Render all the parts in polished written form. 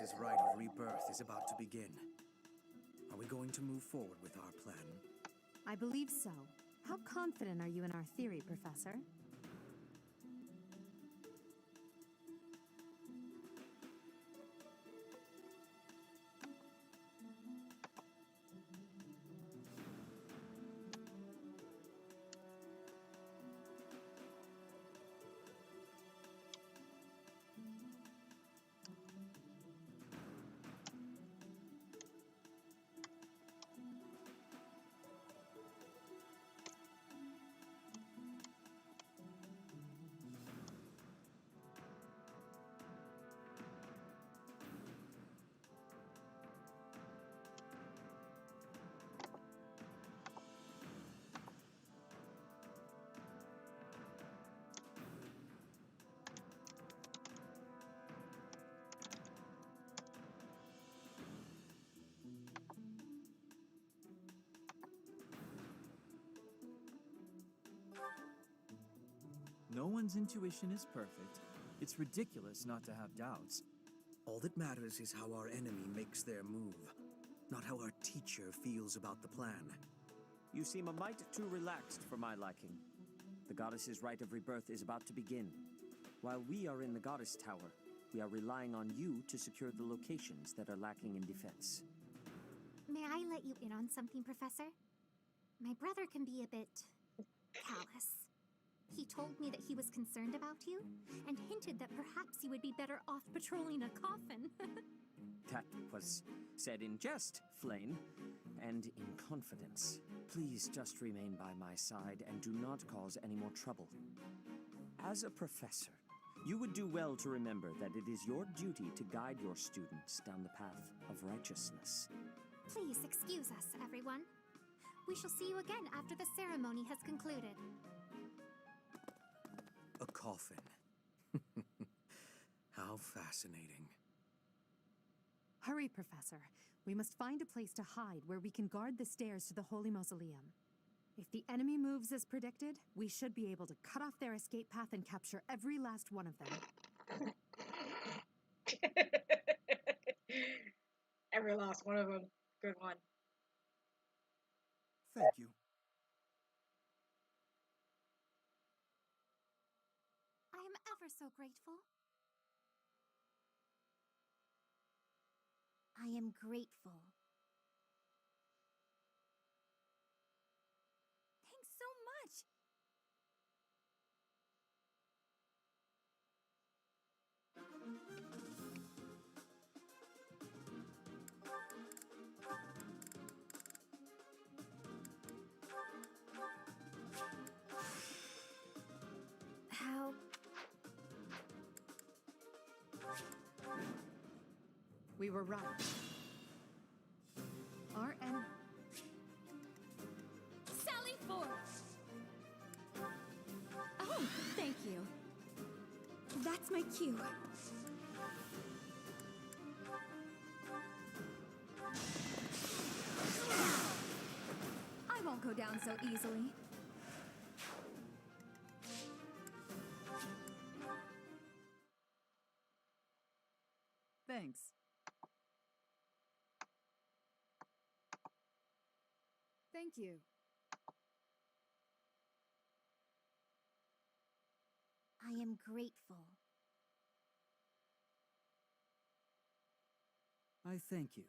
goddess's rite of rebirth is about to begin. Are we going to move forward with our plan? I believe so. How confident are you in our theory, Professor? No one's intuition is perfect. It's ridiculous not to have doubts. All that matters is how our enemy makes their move, not how our teacher feels about the plan. You seem a mite too relaxed for my liking. The goddess's rite of rebirth is about to begin. While we are in the goddess tower, we are relying on you to secure the locations that are lacking in defense. May I let you in on something, Professor? My brother can be a bit callous. He told me that he was concerned about you, and hinted that perhaps you would be better off patrolling a coffin. That was said in jest, Flame, and in confidence. Please just remain by my side and do not cause any more trouble. As a professor, you would do well to remember that it is your duty to guide your students down the path of righteousness. Please excuse us, everyone. We shall see you again after the ceremony has concluded. A coffin. How fascinating. Hurry, Professor. We must find a place to hide where we can guard the stairs to the Holy Mausoleum. If the enemy moves as predicted, we should be able to cut off their escape path and capture every last one of them. Every last one of them. Good one. Thank you. I am ever so grateful. I am grateful. Thanks so much. How? We were right. Our enemy... Sally forth! Oh, thank you. That's my cue. I won't go down so easily. Thanks. Thank you. I am grateful. I thank you.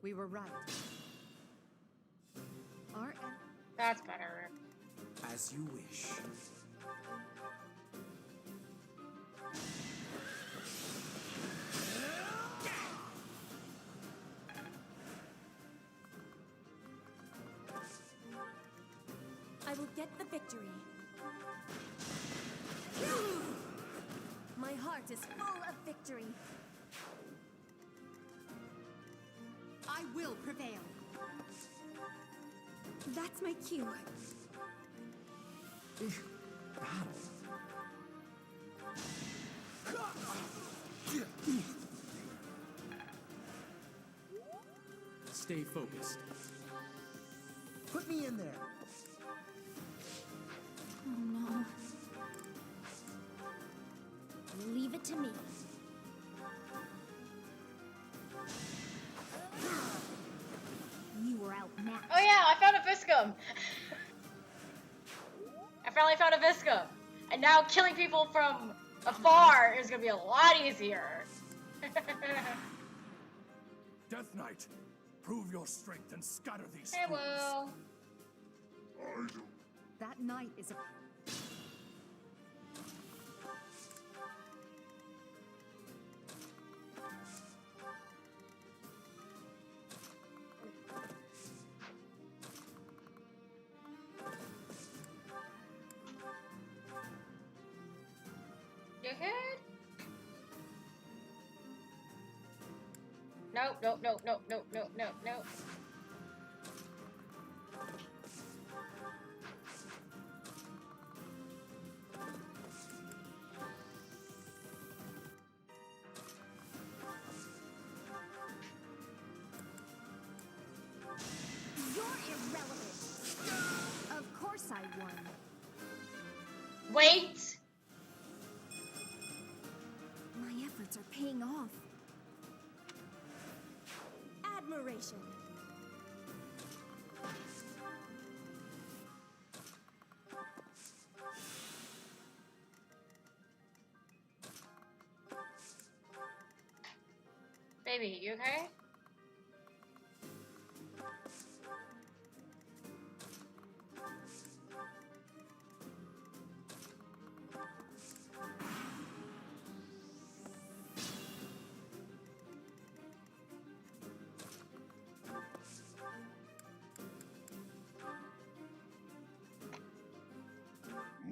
We were right. Our That's better. As you wish. the victory. My heart is full of victory. I will prevail. That's my cue. Battle. Stay focused. Put me in there. Oh no. Leave it to me. You were outmatched. Oh yeah, I found a Viscum. I finally found a Viscum. And now killing people from afar is gonna be a lot easier. Death Knight, prove your strength and scatter these Hey, fools. Will. That knight is a... You good? Nope, nope, nope, nope, nope, nope, nope, nope. You're irrelevant. Of course I won. Wait! My efforts are paying off. Admiration. Baby, you okay?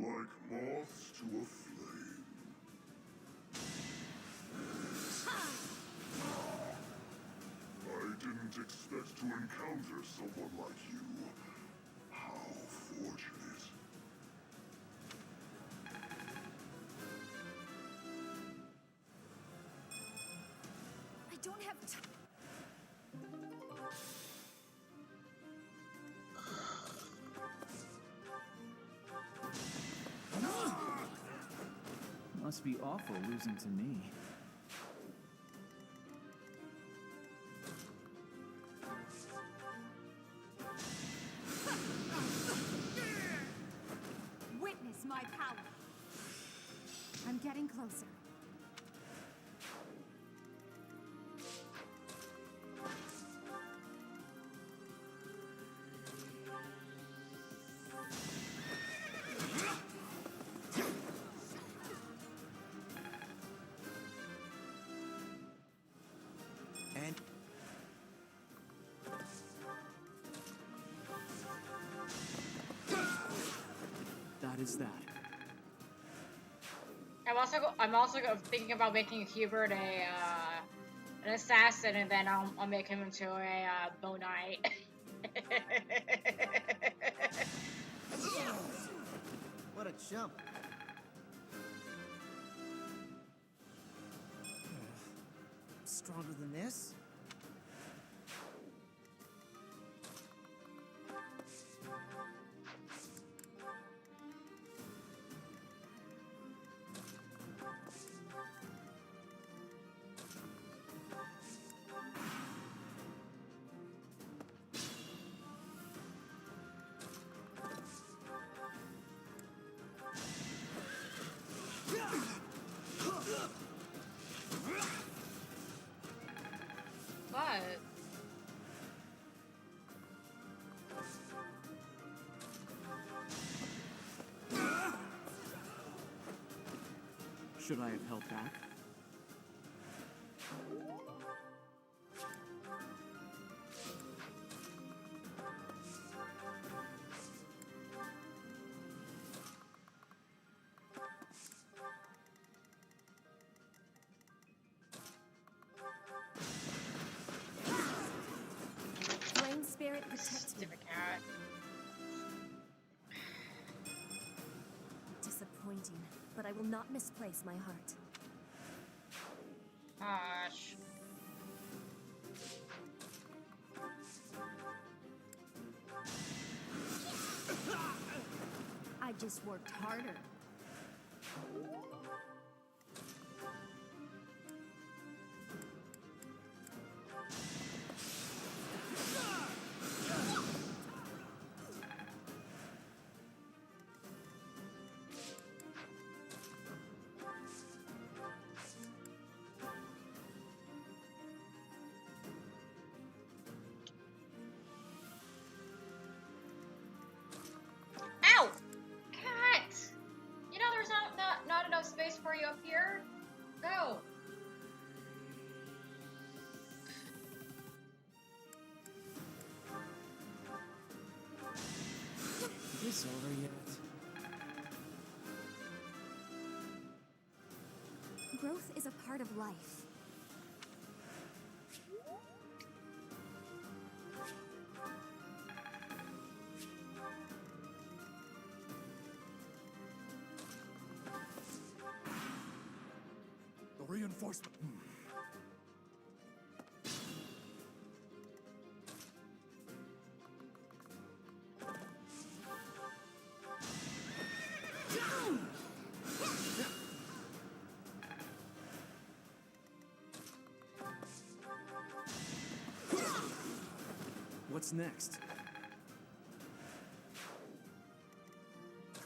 Like moths to a flame. I didn't expect to encounter someone like you. How fortunate. I don't have time. Must be awful losing to me. Witness my power. I'm getting closer. And That is that. I'm also thinking about making Hubert an assassin, and then I'll make him into a bow knight. what a chump. Stronger than this? What? Should I have held back? protect me. Stupid cat. Disappointing, but I will not misplace my heart. Gosh. I just worked harder. Ow! Cat! You know there's not enough space for you up here? Go! Is this over yet? Growth is a part of life. The reinforcement. What's next?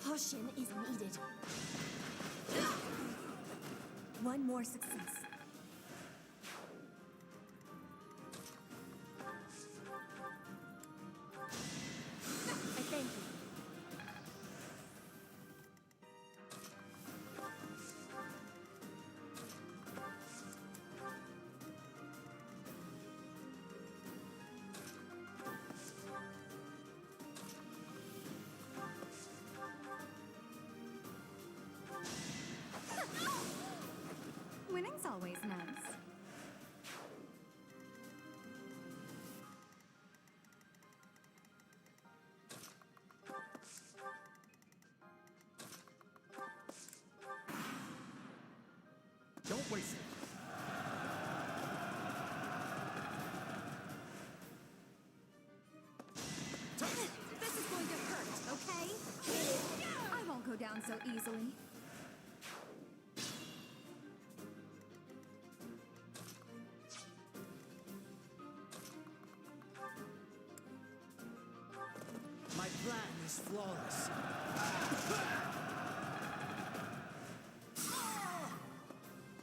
Caution is needed. One more success. I thank you. Winning's always nice. Don't waste it. This is going to hurt, okay? I won't go down so easily. My plan is flawless.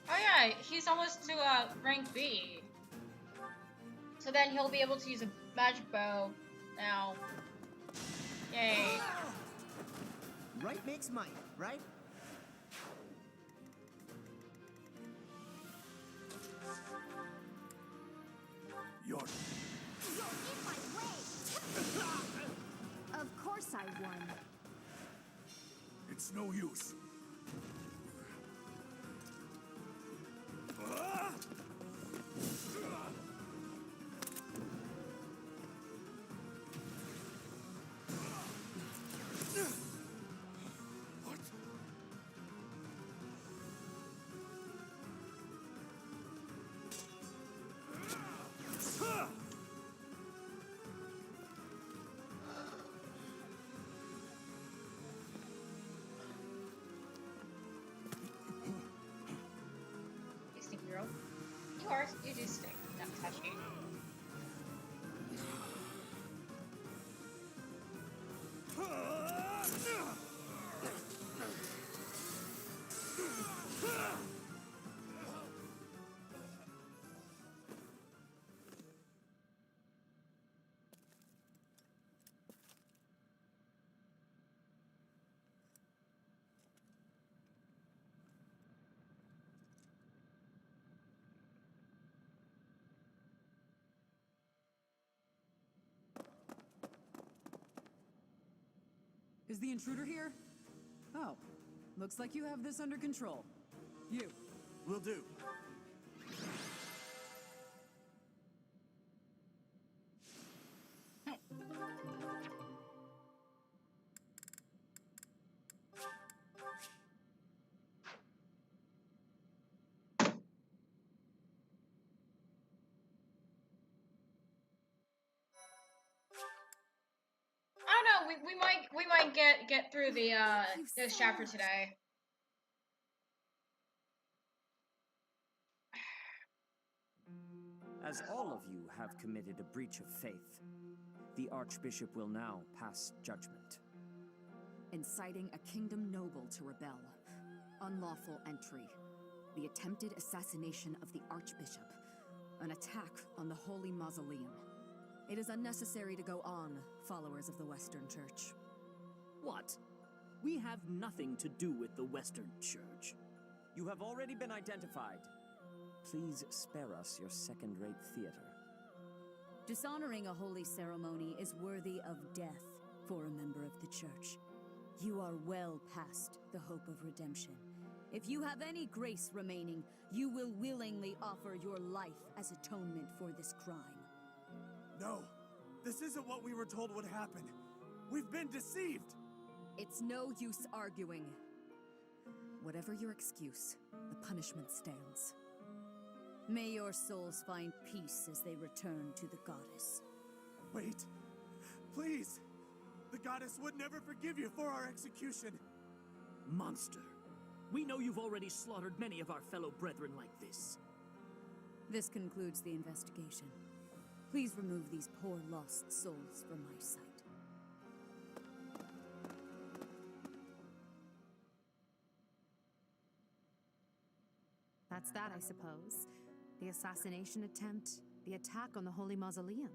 Oh yeah, he's almost to rank B. So then he'll be able to use a magic bow now. Yay. Right makes might, right? You're You're in my way! Of course I won. It's no use. What? You stinky girl. You do stink. Don't touch me. Is the intruder here? Oh, looks like you have this under control. You. Will do. we might get through the this chapter today. As all of you have committed a breach of faith, the Archbishop will now pass judgment. Inciting a kingdom noble to rebel. Unlawful entry. The attempted assassination of the Archbishop. An attack on the Holy Mausoleum. It is unnecessary to go on, followers of the Western Church. What? We have nothing to do with the Western Church. You have already been identified. Please spare us your second-rate theater. Dishonoring a holy ceremony is worthy of death for a member of the Church. You are well past the hope of redemption. If you have any grace remaining, you will willingly offer your life as atonement for this crime. No, this isn't what we were told would happen. We've been deceived. It's no use arguing. Whatever your excuse, the punishment stands. May your souls find peace as they return to the goddess. Wait, please. The goddess would never forgive you for our execution. Monster. We know you've already slaughtered many of our fellow brethren like this. This concludes the investigation. Please remove these poor lost souls from my sight. That's that, I suppose. The assassination attempt, the attack on the Holy Mausoleum.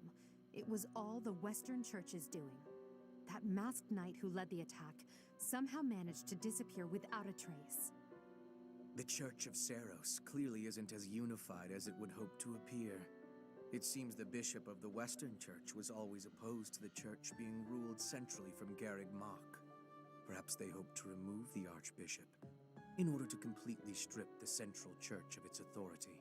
It was all the Western Church's doing. That masked knight who led the attack somehow managed to disappear without a trace. The Church of Seros clearly isn't as unified as it would hope to appear. It seems the bishop of the Western Church was always opposed to the church being ruled centrally from Garreg Mach. Perhaps they hope to remove the Archbishop in order to completely strip the Central Church of its authority.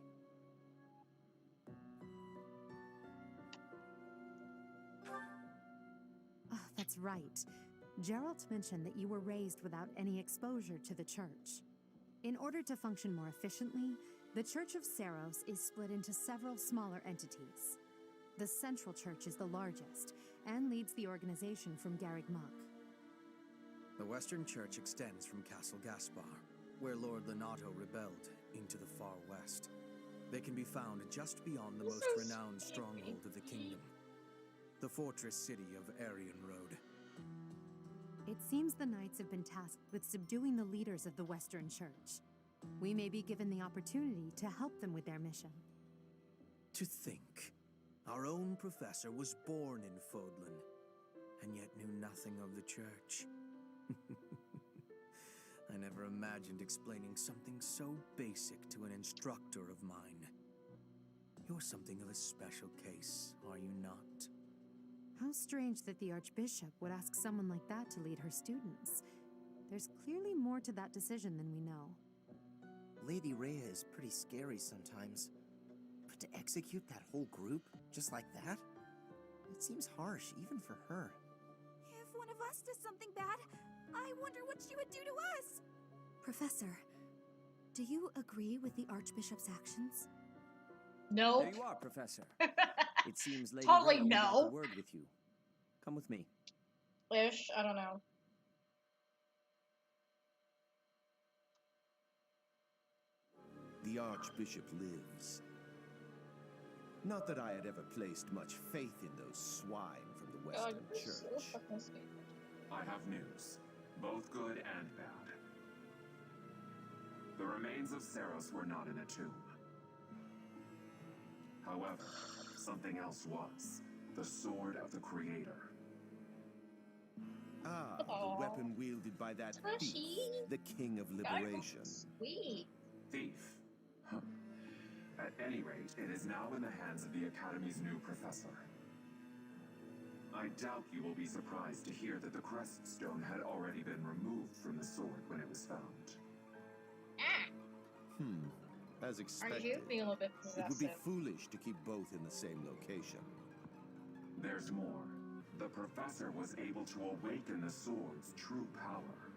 Oh, that's right. Geralt mentioned that you were raised without any exposure to the church. In order to function more efficiently, the Church of Seros is split into several smaller entities. The Central Church is the largest, and leads the organization from Garreg Mach. The Western Church extends from Castle Gaspar, where Lord Lenato rebelled, into the far west. They can be found just beyond the most renowned stronghold of the kingdom, the fortress city of Arian Road. It seems the knights have been tasked with subduing the leaders of the Western Church. We may be given the opportunity to help them with their mission. To think, our own professor was born in Fodlan, and yet knew nothing of the church. I never imagined explaining something so basic to an instructor of mine. You're something of a special case, are you not? How strange that the Archbishop would ask someone like that to lead her students. There's clearly more to that decision than we know. Lady Rhea is pretty scary sometimes. But to execute that whole group, just like that? It seems harsh, even for her. If one of us does something bad, I wonder what she would do to us. Professor, do you agree with the Archbishop's actions? No. There you are, Professor. It seems Lady Totally Rhea would like no. a word with you. Come with me. Ish, I don't know. The Archbishop lives. Not that I had ever placed much faith in those swine from the Western Church. I have news, both good and bad. The remains of Seros were not in a tomb. However, something else was. The Sword of the Creator. Ah, the weapon wielded by that thief, the King of Liberation. Sweet. Thief. Huh. At any rate, it is now in the hands of the Academy's new professor. I doubt you will be surprised to hear that the crest stone had already been removed from the sword when it was found. As Are expected. you being a little bit It would be possessive? foolish to keep both in the same location. There's more. The professor was able to awaken the sword's true power.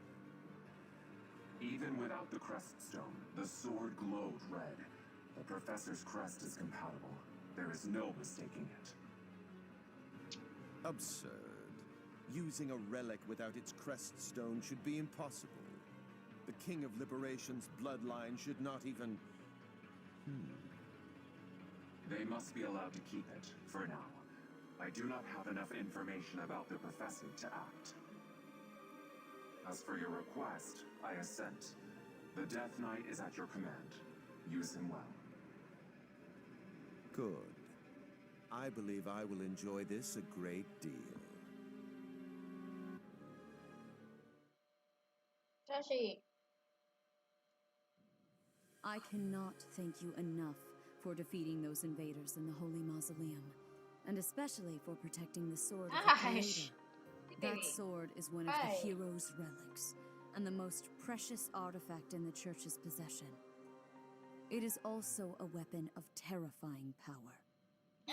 Even without the crest stone, the sword glowed red. The professor's crest is compatible. There is no mistaking it. Absurd. Using a relic without its crest stone should be impossible. The King of Liberation's bloodline should not even... They must be allowed to keep it, for now. I do not have enough information about the professor to act. As for your request, I assent. The Death Knight is at your command. Use him well. Good. I believe I will enjoy this a great deal. Tashi. I cannot thank you enough for defeating those invaders in the Holy Mausoleum, and especially for protecting the sword of the Creator. That sword is one of the hero's relics, and the most precious artifact in the Church's possession. It is also a weapon of terrifying power.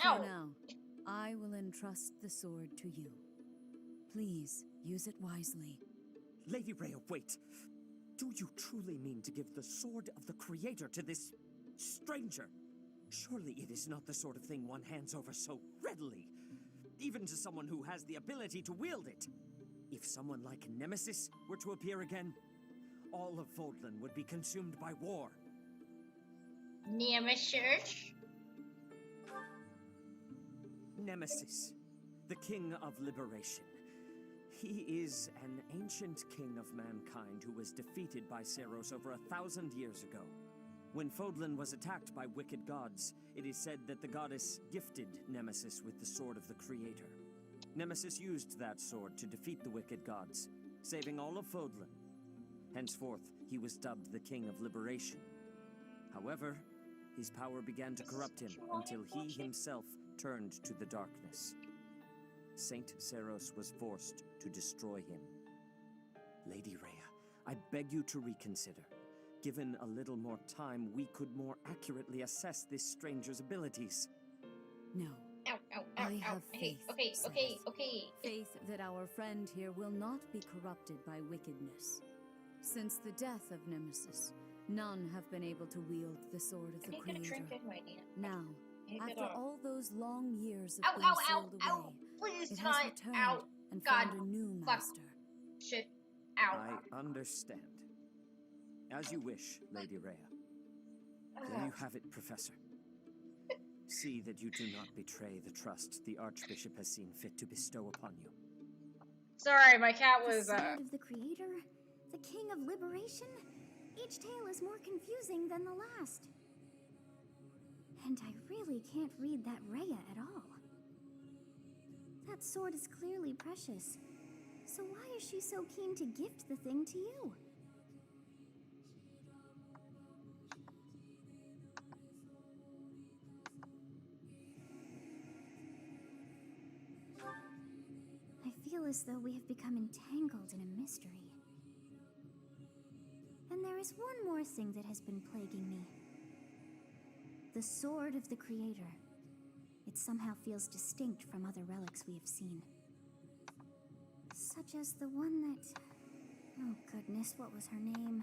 For now, I will entrust the sword to you. Please, use it wisely. Lady Rhea, wait. Do you truly mean to give the sword of the Creator to this stranger? Surely it is not the sort of thing one hands over so readily, even to someone who has the ability to wield it. If someone like Nemesis were to appear again, all of Fodlan would be consumed by war. Nemesis? Nemesis, the King of Liberation. He is an ancient king of mankind who was defeated by Seiros over 1,000 years ago. When Fodlan was attacked by wicked gods, it is said that the goddess gifted Nemesis with the sword of the Creator. Nemesis used that sword to defeat the wicked gods, saving all of Fodlan. Henceforth, he was dubbed the King of Liberation. However, his power began to corrupt him until he himself turned to the darkness. Saint Seiros was forced to destroy him. Lady Rhea, I beg you to reconsider. Given a little more time, we could more accurately assess this stranger's abilities. No. I have faith. Okay. Faith that our friend here will not be corrupted by wickedness. Since the death of Nemesis, none have been able to wield the sword of the Creator. Now, after all those long years of being sealed away, please it has returned and found a new master. Shit. I understand. As you wish, Lady Rhea. There you have it, Professor. See that you do not betray the trust the Archbishop has seen fit to bestow upon you. Sorry, my cat was, The sword of the Creator? The King of Liberation? Each tale is more confusing than the last. And I really can't read that Rhea at all. That sword is clearly precious. So why is she so keen to gift the thing to you? I feel as though we have become entangled in a mystery. And there is one more thing that has been plaguing me. The sword of the Creator. It somehow feels distinct from other relics we have seen. Such as the one that... Oh goodness, what was her name?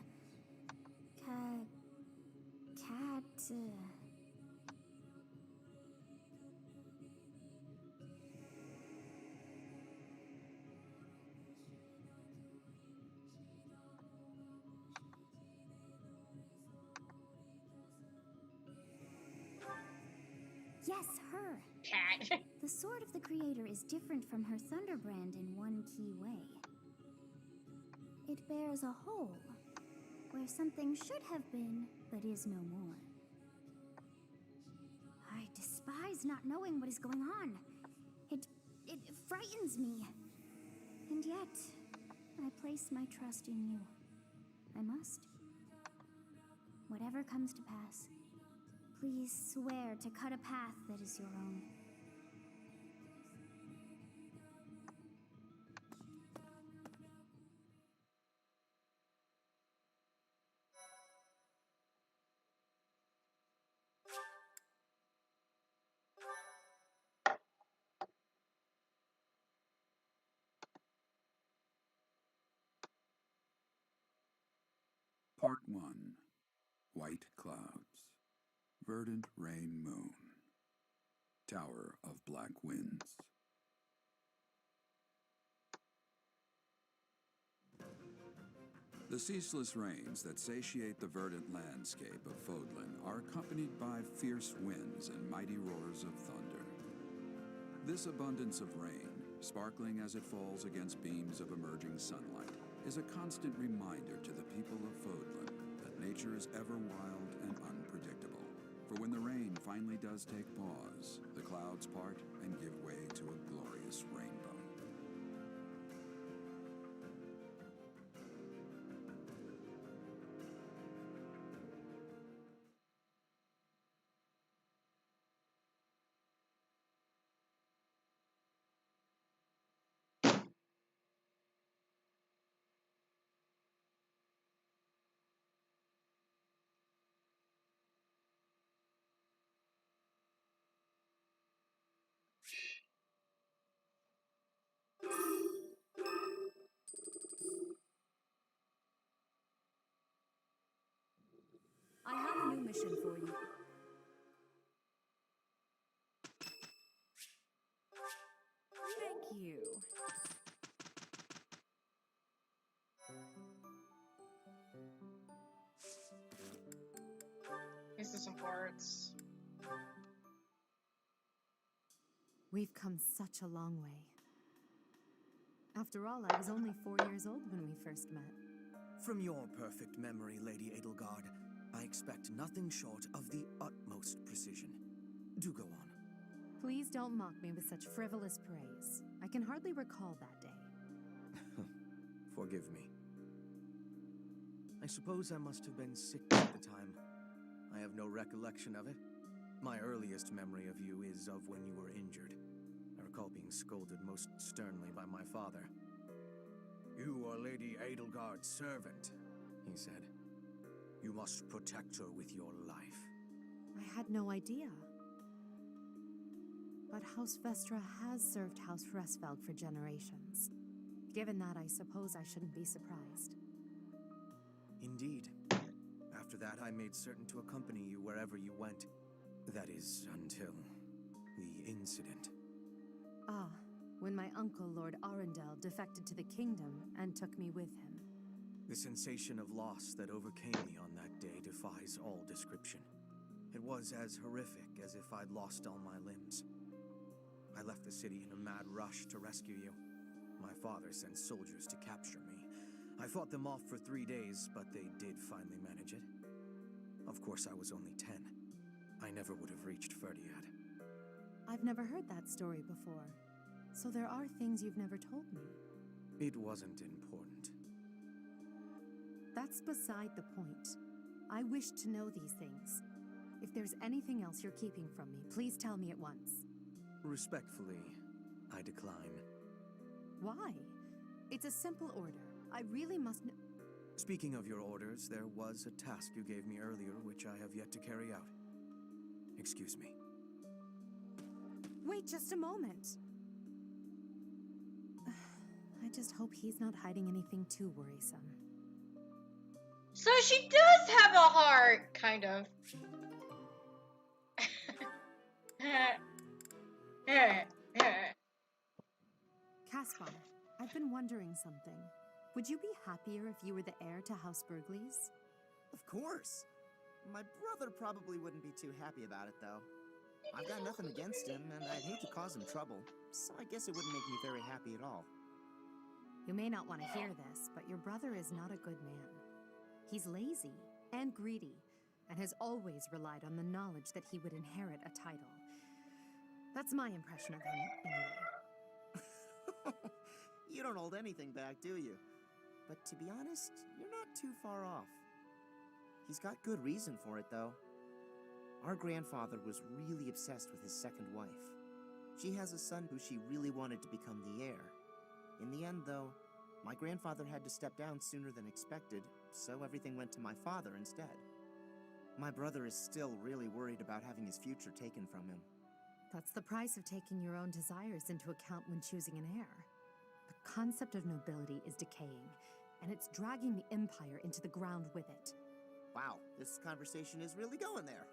Yes, her. Cat. The sword of the Creator is different from her Thunderbrand in one key way. It bears a hole, where something should have been, but is no more. I despise not knowing what is going on. It frightens me. And yet, I place my trust in you. I must. Whatever comes to pass, please swear to cut a path that is your own. Part 1. White Clouds. Verdant Rain Moon. Tower of Black Winds. The ceaseless rains that satiate the verdant landscape of Fodlan are accompanied by fierce winds and mighty roars of thunder. This abundance of rain, sparkling as it falls against beams of emerging sunlight, is a constant reminder to the people of Fodlan that nature is ever wild and unpredictable. For when the rain finally does take pause, the clouds part and give way to a glorious rainbow. I have a new mission for you. Thank you. These are some words. We've come such a long way. After all, I was only 4 years old when we first met. From your perfect memory, Lady Edelgard, I expect nothing short of the utmost precision. Do go on. Please don't mock me with such frivolous praise. I can hardly recall that day. Forgive me. I suppose I must have been sick at the time. I have no recollection of it. My earliest memory of you is of when you were injured. I recall being scolded most sternly by my father. You are Lady Edelgard's servant, he said. You must protect her with your life. I had no idea. But House Vestra has served House Fresfeld for generations. Given that, I suppose I shouldn't be surprised. Indeed. After that, I made certain to accompany you wherever you went. That is, until the incident. Ah, when my uncle, Lord Arundel, defected to the kingdom and took me with him. The sensation of loss that overcame me on that day defies all description. It was as horrific as if I'd lost all my limbs. I left the city in a mad rush to rescue you. My father sent soldiers to capture me. I fought them off for 3 days, but they did finally manage it. Of course, I was only 10. I never would have reached Ferdiad. I've never heard that story before. So there are things you've never told me. It wasn't important. That's beside the point. I wish to know these things. If there's anything else you're keeping from me, please tell me at once. Respectfully, I decline. Why? It's a simple order. I really must know. Speaking of your orders, there was a task you gave me earlier which I have yet to carry out. Excuse me. Wait just a moment. I just hope he's not hiding anything too worrisome. So she does have a heart, kind of. Caspar, I've been wondering something. Would you be happier if you were the heir to House Burgleys? Of course. My brother probably wouldn't be too happy about it, though. I've got nothing against him, and I'd hate to cause him trouble, so I guess it wouldn't make me very happy at all. You may not want to hear this, but your brother is not a good man. He's lazy and greedy, and has always relied on the knowledge that he would inherit a title. That's my impression of him, anyway. You don't hold anything back, do you? But to be honest, you're not too far off. He's got good reason for it, though. Our grandfather was really obsessed with his second wife. She has a son who she really wanted to become the heir. In the end, though, my grandfather had to step down sooner than expected, so everything went to my father instead. My brother is still really worried about having his future taken from him. That's the price of taking your own desires into account when choosing an heir. The concept of nobility is decaying, and it's dragging the Empire into the ground with it. Wow, this conversation is really going there.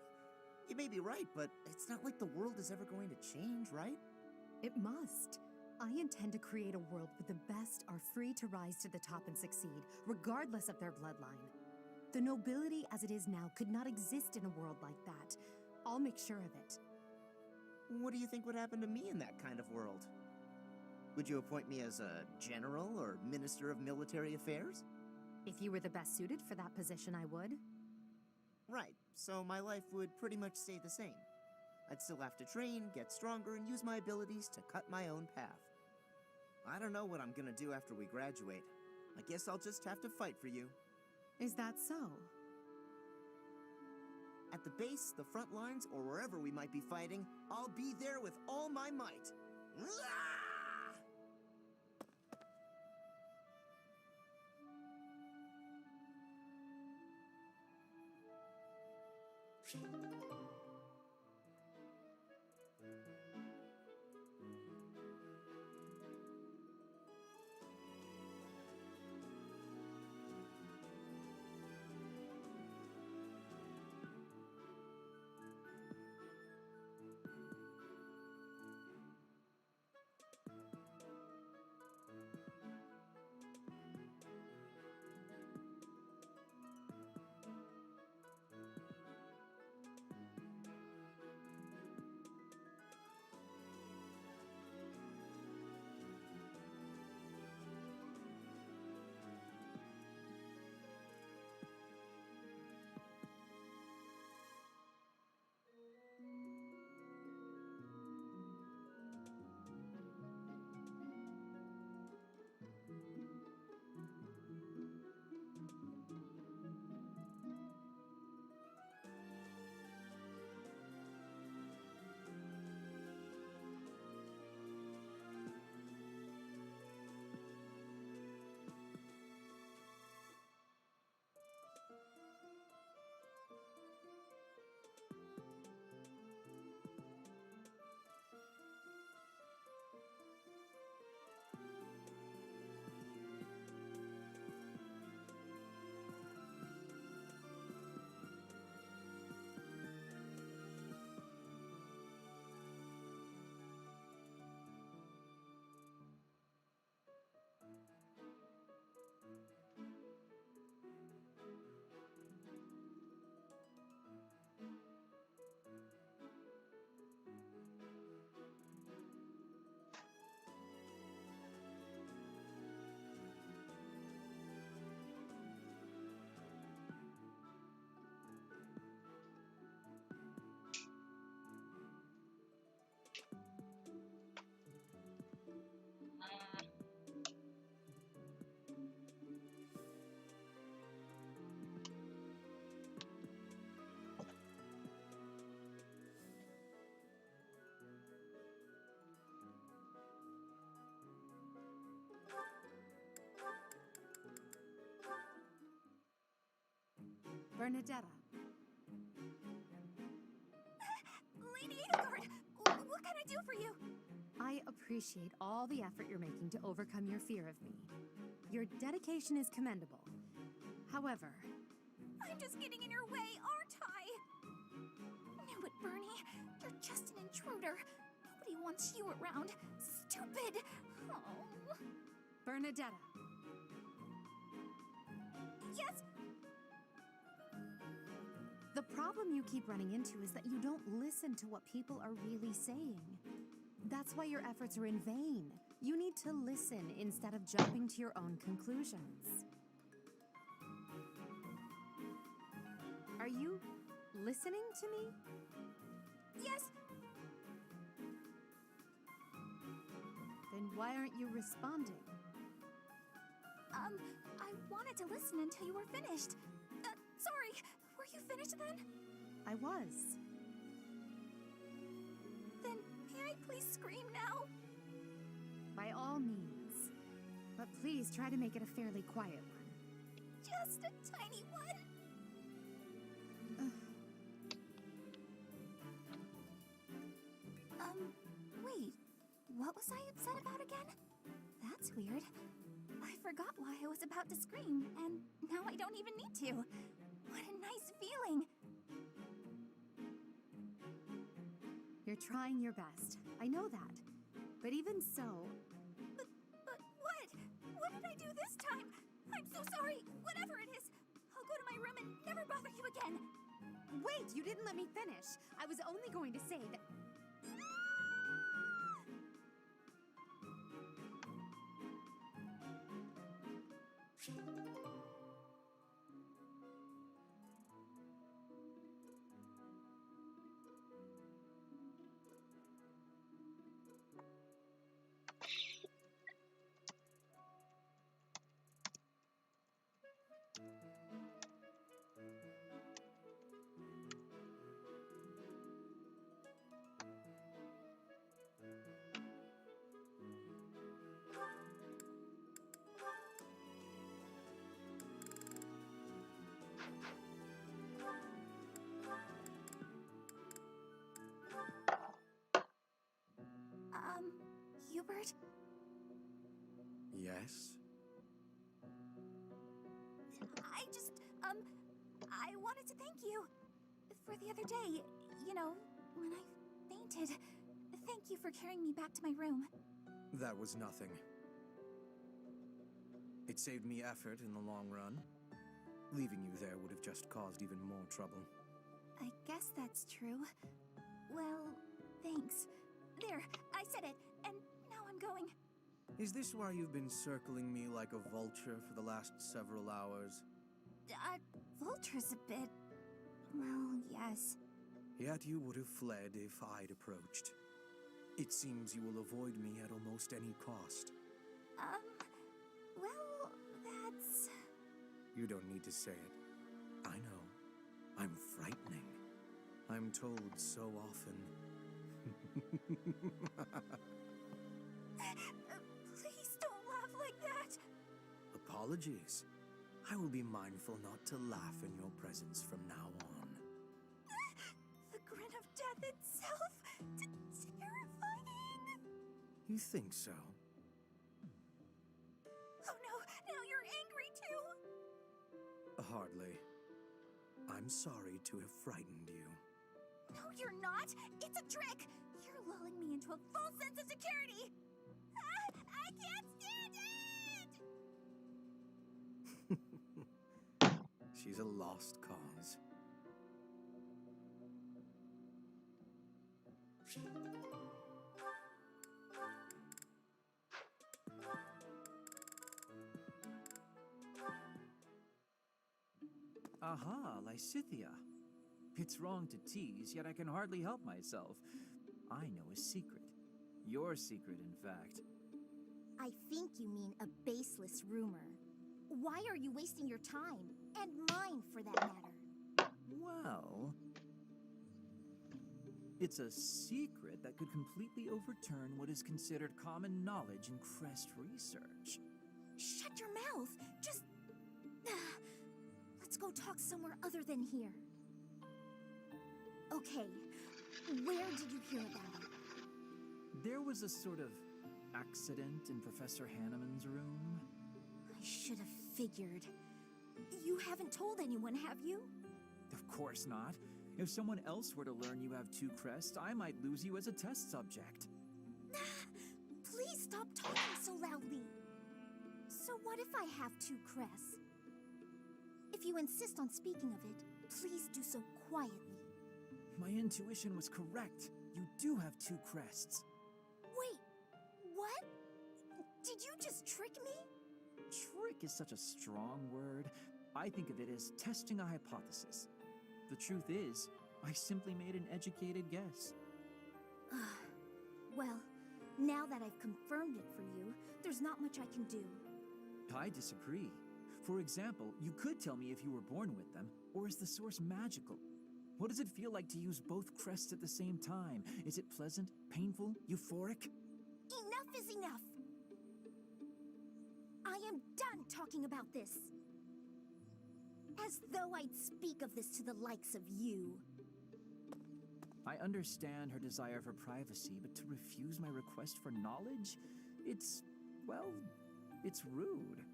You may be right, but it's not like the world is ever going to change, right? It must. I intend to create a world where the best are free to rise to the top and succeed, regardless of their bloodline. The nobility as it is now could not exist in a world like that. I'll make sure of it. What do you think would happen to me in that kind of world? Would you appoint me as a general or minister of military affairs? If you were the best suited for that position, I would. Right, so my life would pretty much stay the same. I'd still have to train, get stronger, and use my abilities to cut my own path. I don't know what I'm gonna do after we graduate. I guess I'll just have to fight for you. Is that so? At the base, the front lines, or wherever we might be fighting, I'll be there with all my might. Bernadetta. Lady Edelgard, what can I do for you? I appreciate all the effort you're making to overcome your fear of me. Your dedication is commendable. However, I'm just getting in your way, aren't I? Knew it, Bernie. You're just an intruder. Nobody wants you around. Stupid. Oh. Bernadetta. Yes? The problem you keep running into is that you don't listen to what people are really saying. That's why your efforts are in vain. You need to listen instead of jumping to your own conclusions. Are you listening to me? Yes. Then why aren't you responding? I wanted to listen until you were finished. Sorry, were you finished then? I was. Then may I please scream now? By all means. But please try to make it a fairly quiet one. Just a tiny one. Wait. What was I upset about again? That's weird. I forgot why I was about to scream, and now I don't even need to. What a nice feeling. You're trying your best. I know that. But even so, last time. I'm so sorry. Whatever it is, I'll go to my room and never bother you again. Wait, you didn't let me finish. I was only going to say that. Hubert? Yes? I wanted to thank you for the other day. You know, when I fainted. Thank you for carrying me back to my room. That was nothing. It saved me effort in the long run. Leaving you there would have just caused even more trouble. I guess that's true. Well, thanks. There, I said it, and now I'm going. Is this why you've been circling me like a vulture for the last several hours? Vulture's a bit... well, yes. Yet you would have fled if I'd approached. It seems you will avoid me at almost any cost. Well, that's... You don't need to say it. I know. I'm frightening. I'm told so often. Please don't laugh like that. Apologies. I will be mindful not to laugh in your presence from now on. The grin of death itself. Terrifying. You think so? Oh no, now you're angry too. Hardly. I'm sorry to have frightened you. No, you're not. It's a trick. You're lulling me into a false sense of security. I can't stand it! She's a lost cause. Aha, Lysithia. It's wrong to tease, yet I can hardly help myself. I know a secret. Your secret, in fact. I think you mean a baseless rumor. Why are you wasting your time? And mine, for that matter. Well... it's a secret that could completely overturn what is considered common knowledge in Crest research. Shut your mouth! Just... let's go talk somewhere other than here. Okay, where did you hear about it? There was a sort of accident in Professor Hanneman's room. I should have figured. You haven't told anyone, have you? Of course not. If someone else were to learn you have 2 crests, I might lose you as a test subject. Please stop talking so loudly. So what if I have 2 crests? If you insist on speaking of it, please do so quietly. My intuition was correct. You do have 2 crests. Wait, what? Did you just trick me? Trick is such a strong word. I think of it as testing a hypothesis. The truth is, I simply made an educated guess. Well, now that I've confirmed it for you, there's not much I can do. I disagree. For example, you could tell me if you were born with them, or is the source magical? What does it feel like to use both crests at the same time? Is it pleasant, painful, euphoric? Enough is enough! I am done talking about this. As though I'd speak of this to the likes of you. I understand her desire for privacy, but to refuse my request for knowledge? It's, well, it's rude.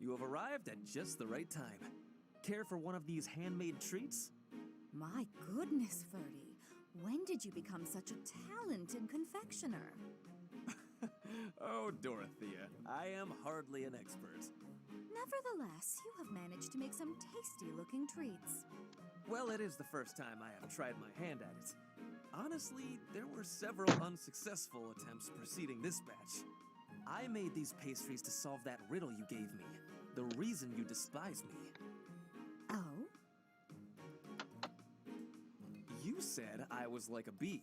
You have arrived at just the right time. Care for one of these handmade treats? My goodness, Ferdy. When did you become such a talented confectioner? Oh, Dorothea, I am hardly an expert. Nevertheless, you have managed to make some tasty-looking treats. Well, it is the first time I have tried my hand at it. Honestly, there were several unsuccessful attempts preceding this batch. I made these pastries to solve that riddle you gave me. The reason you despise me. Oh? You said I was like a bee.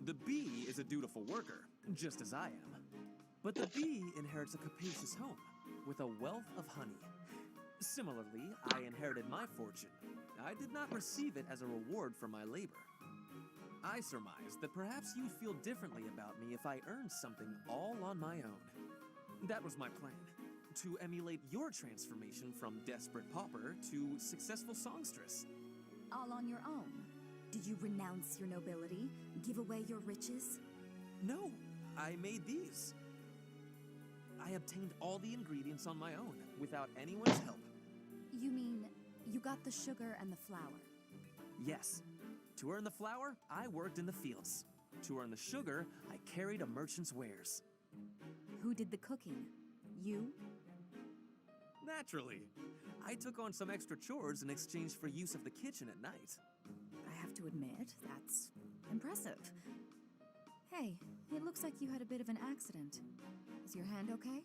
The bee is a dutiful worker, just as I am. But the bee inherits a capacious home, with a wealth of honey. Similarly, I inherited my fortune. I did not receive it as a reward for my labor. I surmised that perhaps you'd feel differently about me if I earned something all on my own. That was my plan, to emulate your transformation from desperate pauper to successful songstress. All on your own? Did you renounce your nobility? Give away your riches? No, I made these. I obtained all the ingredients on my own, without anyone's help. You mean, you got the sugar and the flour? Yes. To earn the flour, I worked in the fields. To earn the sugar, I carried a merchant's wares. Who did the cooking? You? Naturally. I took on some extra chores in exchange for use of the kitchen at night. I have to admit, that's impressive. Hey, it looks like you had a bit of an accident. Is your hand okay?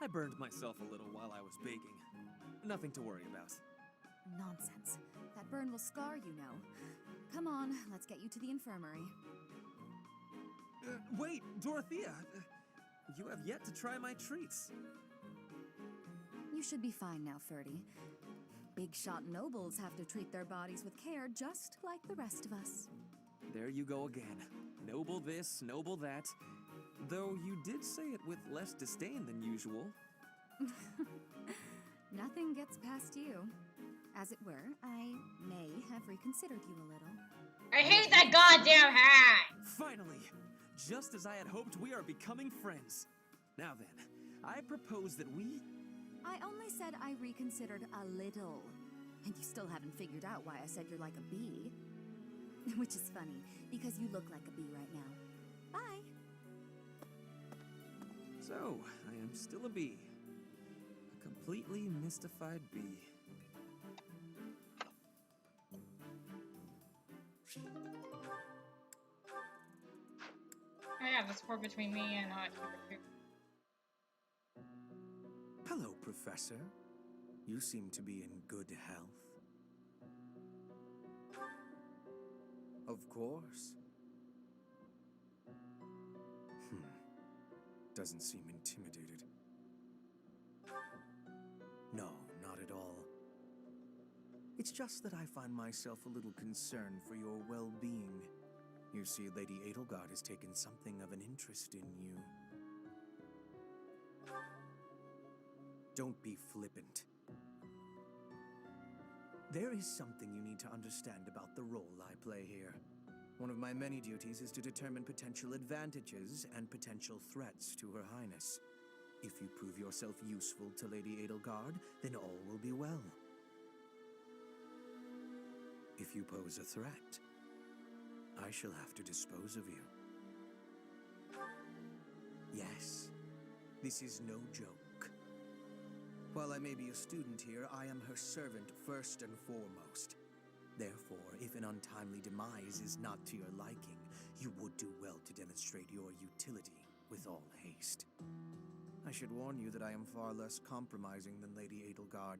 I burned myself a little while I was baking. Nothing to worry about. Nonsense. That burn will scar you now. Come on, let's get you to the infirmary. Wait, Dorothea! You have yet to try my treats. You should be fine now, Ferdy. Big shot nobles have to treat their bodies with care just like the rest of us. There you go again. Noble this, noble that. Though you did say it with less disdain than usual. Nothing gets past you. As it were, I may have reconsidered you a little. I hate that goddamn hat! Finally! Just as I had hoped, we are becoming friends. Now then, I propose that we... I only said I reconsidered a little. And you still haven't figured out why I said you're like a bee. Which is funny, because you look like a bee right now. Bye! So, I am still a bee. A completely mystified bee. Oh yeah, the sport between me and Hello, Professor. You seem to be in good health. Of course. Doesn't seem intimidated. No, not at all. It's just that I find myself a little concerned for your well-being. You see, Lady Edelgard has taken something of an interest in you. Don't be flippant. There is something you need to understand about the role I play here. One of my many duties is to determine potential advantages and potential threats to Her Highness. If you prove yourself useful to Lady Edelgard, then all will be well. If you pose a threat, I shall have to dispose of you. Yes, this is no joke. While I may be a student here, I am her servant first and foremost. Therefore, if an untimely demise is not to your liking, you would do well to demonstrate your utility with all haste. I should warn you that I am far less compromising than Lady Edelgard.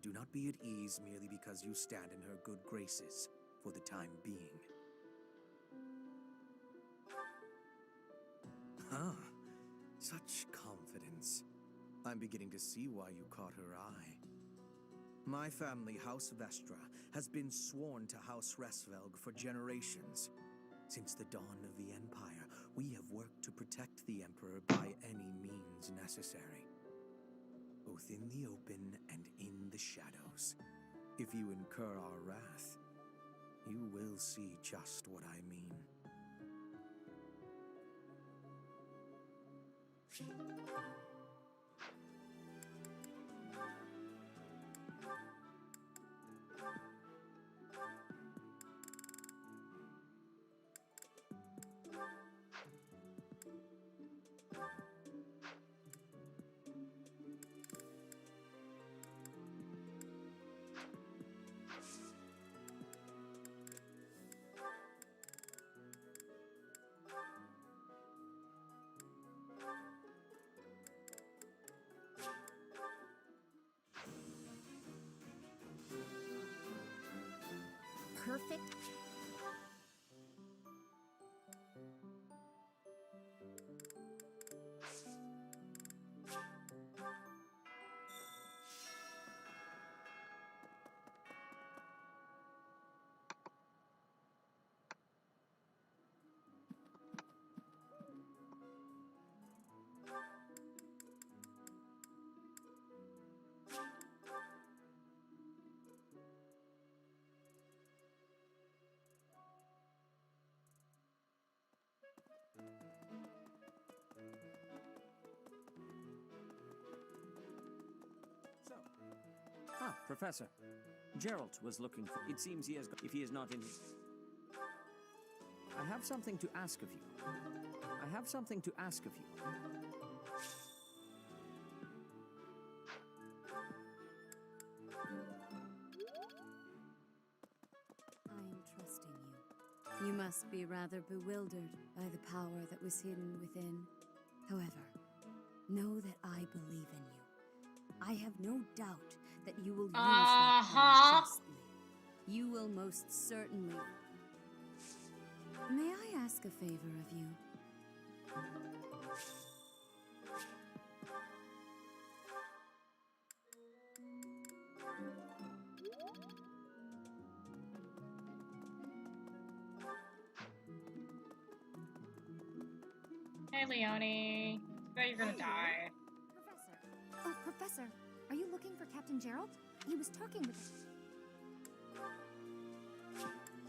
Do not be at ease merely because you stand in her good graces for the time being. Such confidence. I'm beginning to see why you caught her eye. My family, House Vestra, has been sworn to House Resvelg for generations. Since the dawn of the Empire, we have worked to protect the Emperor by any means necessary. Both in the open and in the shadows. If you incur our wrath, you will see just what I mean. perfect. Ah, Professor. Gerald was looking for... It seems he has... If he is not in... I have something to ask of you. I have something to ask of you. I am trusting you. You must be rather bewildered by the power that was hidden within. However, know that I believe in you. I have no doubt that you will use that power justly. You will most certainly... May I ask a favor of you? Hey, Leonie. I bet you're gonna die. Professor. Oh, Professor, are you looking for Captain Gerald? He was talking with...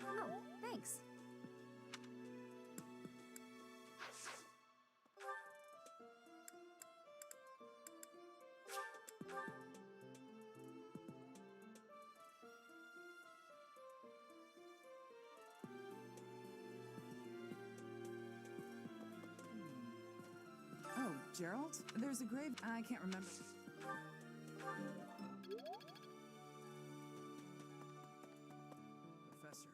Oh, thanks. Oh, Gerald? There's a grave... I can't remember. Professor,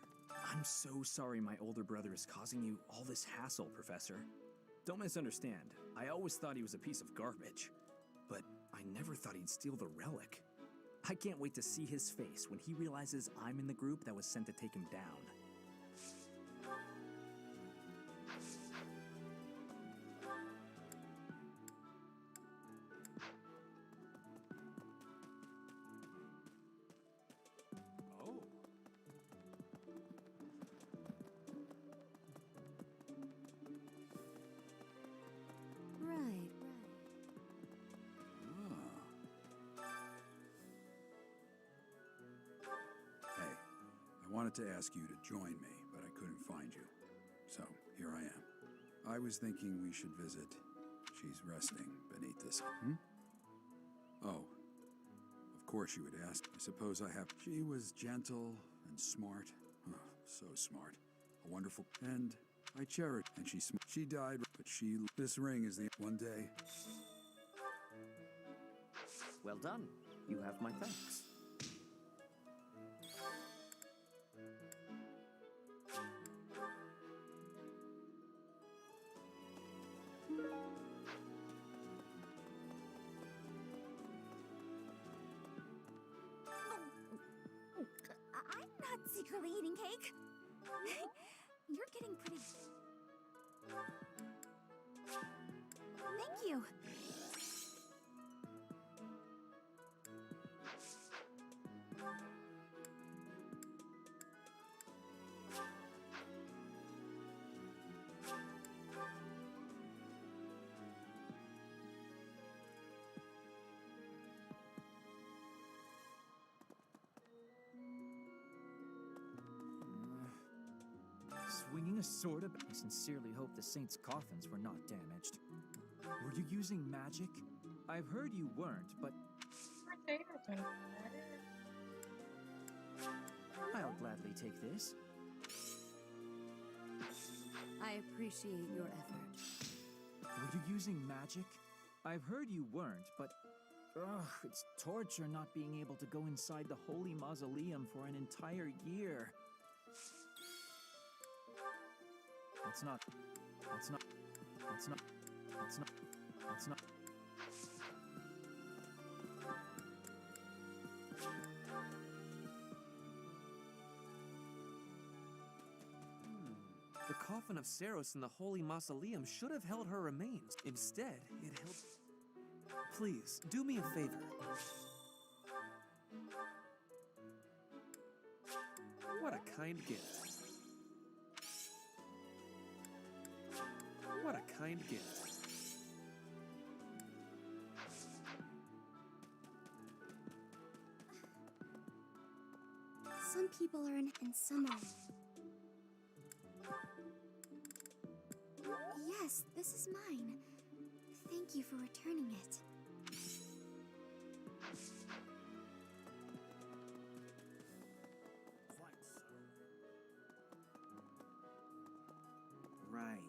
I'm so sorry my older brother is causing you all this hassle, Professor. Don't misunderstand. I always thought he was a piece of garbage. But I never thought he'd steal the relic. I can't wait to see his face when he realizes I'm in the group that was sent to take him down. I wanted to ask you to join me, but I couldn't find you. So, here I am. I was thinking we should visit. She's resting beneath this. Oh, of course you would ask. I suppose I have... She was gentle and smart. Oh, so smart. A wonderful... And I cherished... And she died, but she... This ring is the... One day... Well done. You have my thanks. I'm not secretly eating cake. You're getting pretty... Thank you. Swinging a sword up. I sincerely hope the saints' coffins were not damaged. Were you using magic? I've heard you weren't, but... I'll gladly take this. I appreciate your effort. Were you using magic? I've heard you weren't, but... Ugh, it's torture not being able to go inside the holy mausoleum for an entire year. That's not... coffin of Saros in the Holy Mausoleum should have held her remains. Instead, it held... Please, do me a favor. What a kind gift. What a kind gift. Some people are in and some aren't. Yes, this is mine. Thank you for returning it. Right.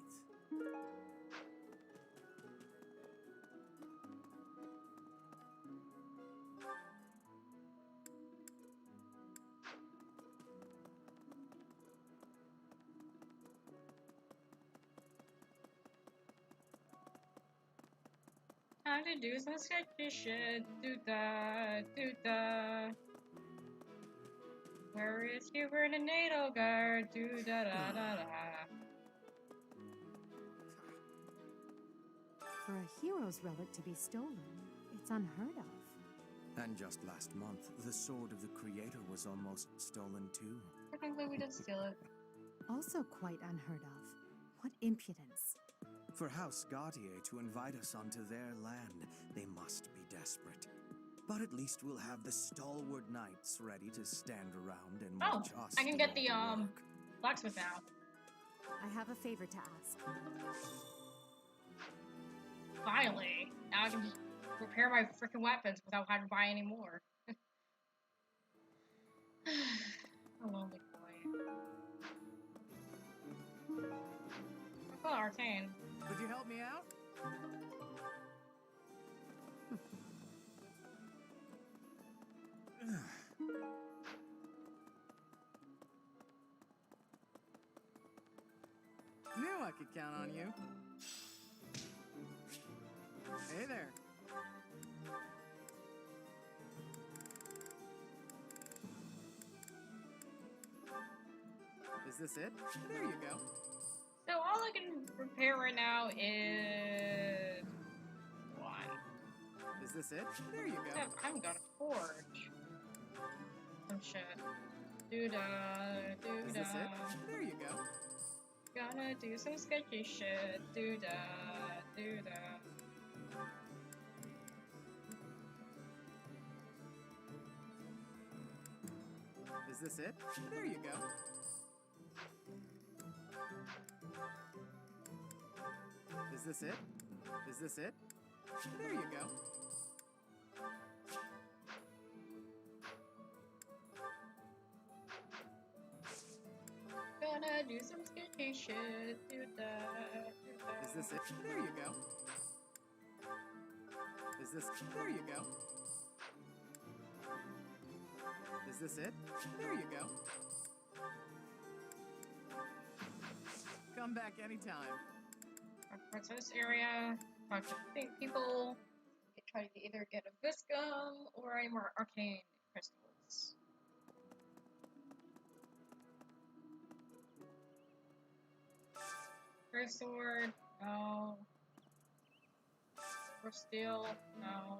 Time to do some sketchy shit. Do da, do da. Where is Hubert and Nadelgard? Do da da da da. For a hero's relic to be stolen, it's unheard of. And just last month, the sword of the Creator was almost stolen too. Technically, we did steal it. Also quite unheard of. What impudence. For House Gautier to invite us onto their land, they must be desperate. But at least we'll have the stalwart knights ready to stand around and watch us. I can do get all the work. blacksmith now. I have a favor to ask. Finally, now I can just repair my freaking weapons without having to buy any more. A lonely boy. Oh, Arcane. Would you help me out? Knew I could count on you. Hey there. Is this it? There you go. So all I can repair right now is one. Is this it? There you go. Except I'm gonna forge some shit. Do-da, do-da. Is this it? There you go. Gonna do some sketchy shit. Do-da, do-da. Is this it? There you go. Is this it? Is this it? There you go. Gonna do some sketchy shit. Do-da, do-da. Is this it? There you go. Is this? There you go. Is this it? There you go. Come back anytime. Princess area. Talk to people. Try to either get a Viscum or any more arcane crystals. First sword, no. For steel, no.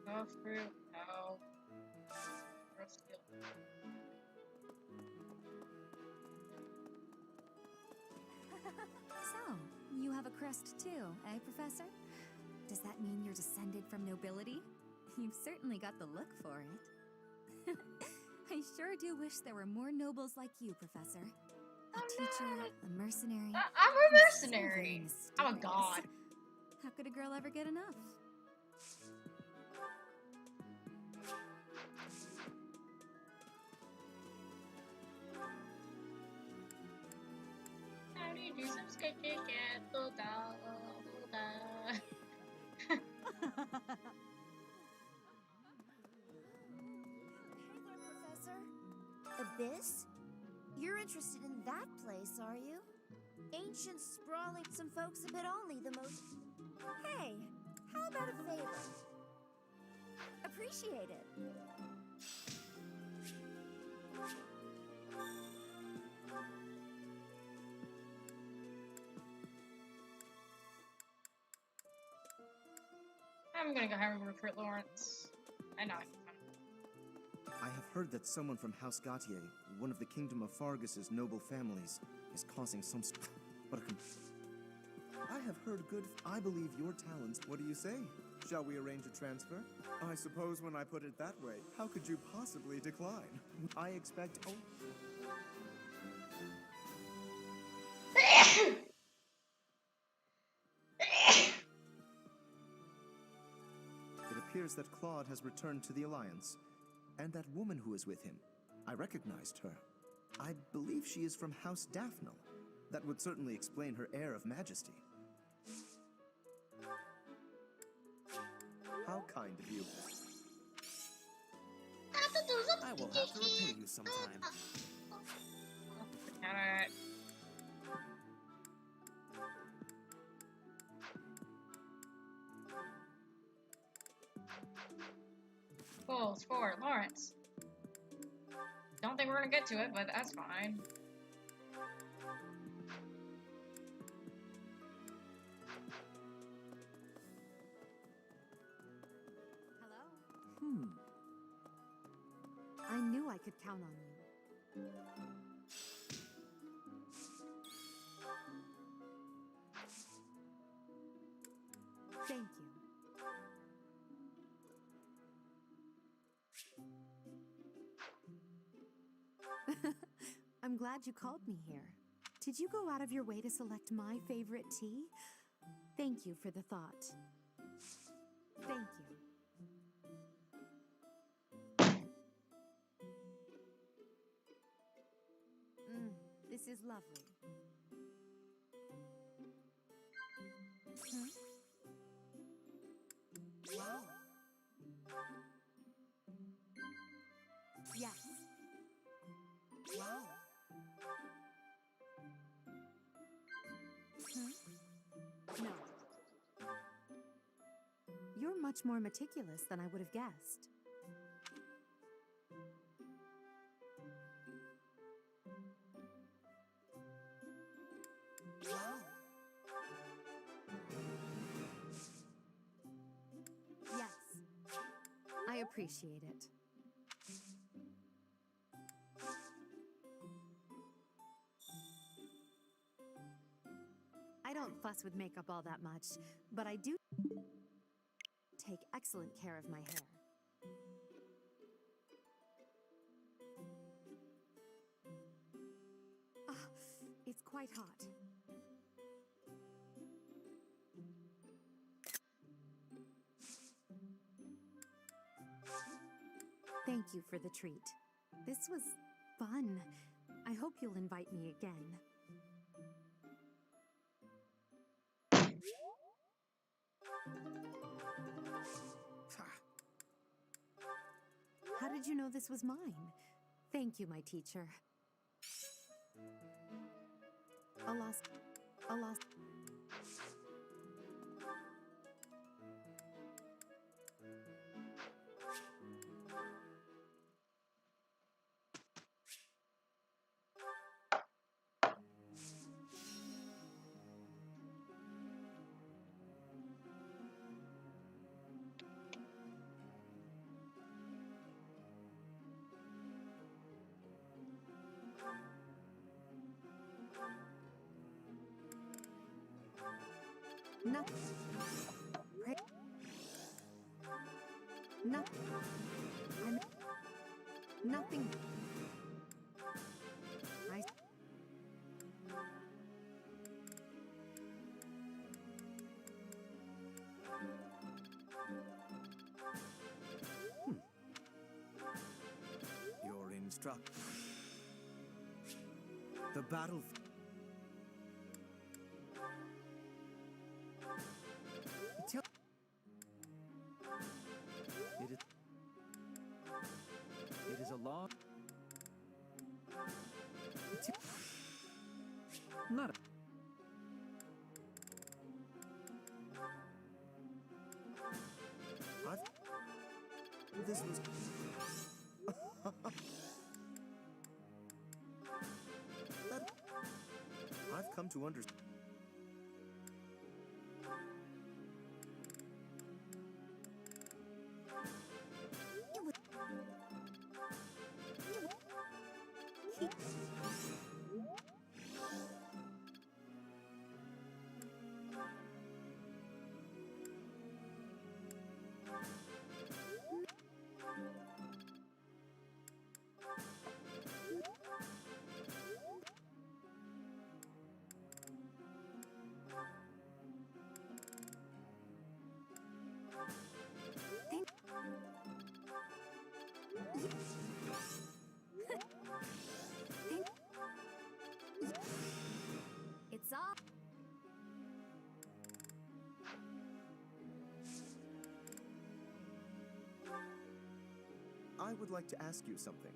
No fruit, no. For steel. So, you have a crest too, eh, Professor? Does that mean you're descended from nobility? You've certainly got the look for it. I sure do wish there were more nobles like you, Professor. A teacher, a mercenary. I'm a mercenary. So I'm a god. How could a girl ever get enough? How do you do some sketchy shit? Do-da, do-da. Professor? Abyss? You're interested in that place, are you? Ancient, sprawling, some folks a bit only the most... Hey, how about a favor? Appreciate it. I'm gonna go ahead and recruit Lawrence. I know. I have heard that someone from House Gautier, one of the Kingdom of Fargus's noble families, is causing some I have heard good. I believe your talents. What do you say? Shall we arrange a transfer? I suppose when I put it that way, how could you possibly decline? I expect. Oh. It appears that Claude has returned to the Alliance, and that woman who is with him. I recognized her. I believe she is from House Daphne. That would certainly explain her air of majesty. How kind of you. I will have to repay you sometime. Alright. Cool, score, Lawrence. Don't think we're gonna get to it, but that's fine. Hello? I knew I could count on you. Thank you. I'm glad you called me here. Did you go out of your way to select my favorite tea? Thank you for the thought. Thank you. This is lovely. Wow. Yes. Wow. No. You're much more meticulous than I would have guessed. Wow. Yes. I appreciate it. I don't fuss with makeup all that much, but I do take excellent care of my hair. Ah, it's quite hot. Thank you for the treat. This was fun. I hope you'll invite me again. How did you know this was mine? Thank you, my teacher. Alas. Nothing. Nothing. Your instruct. The battle. It is a long. Not a. This was. come to understand. It's all. I would like to ask you something.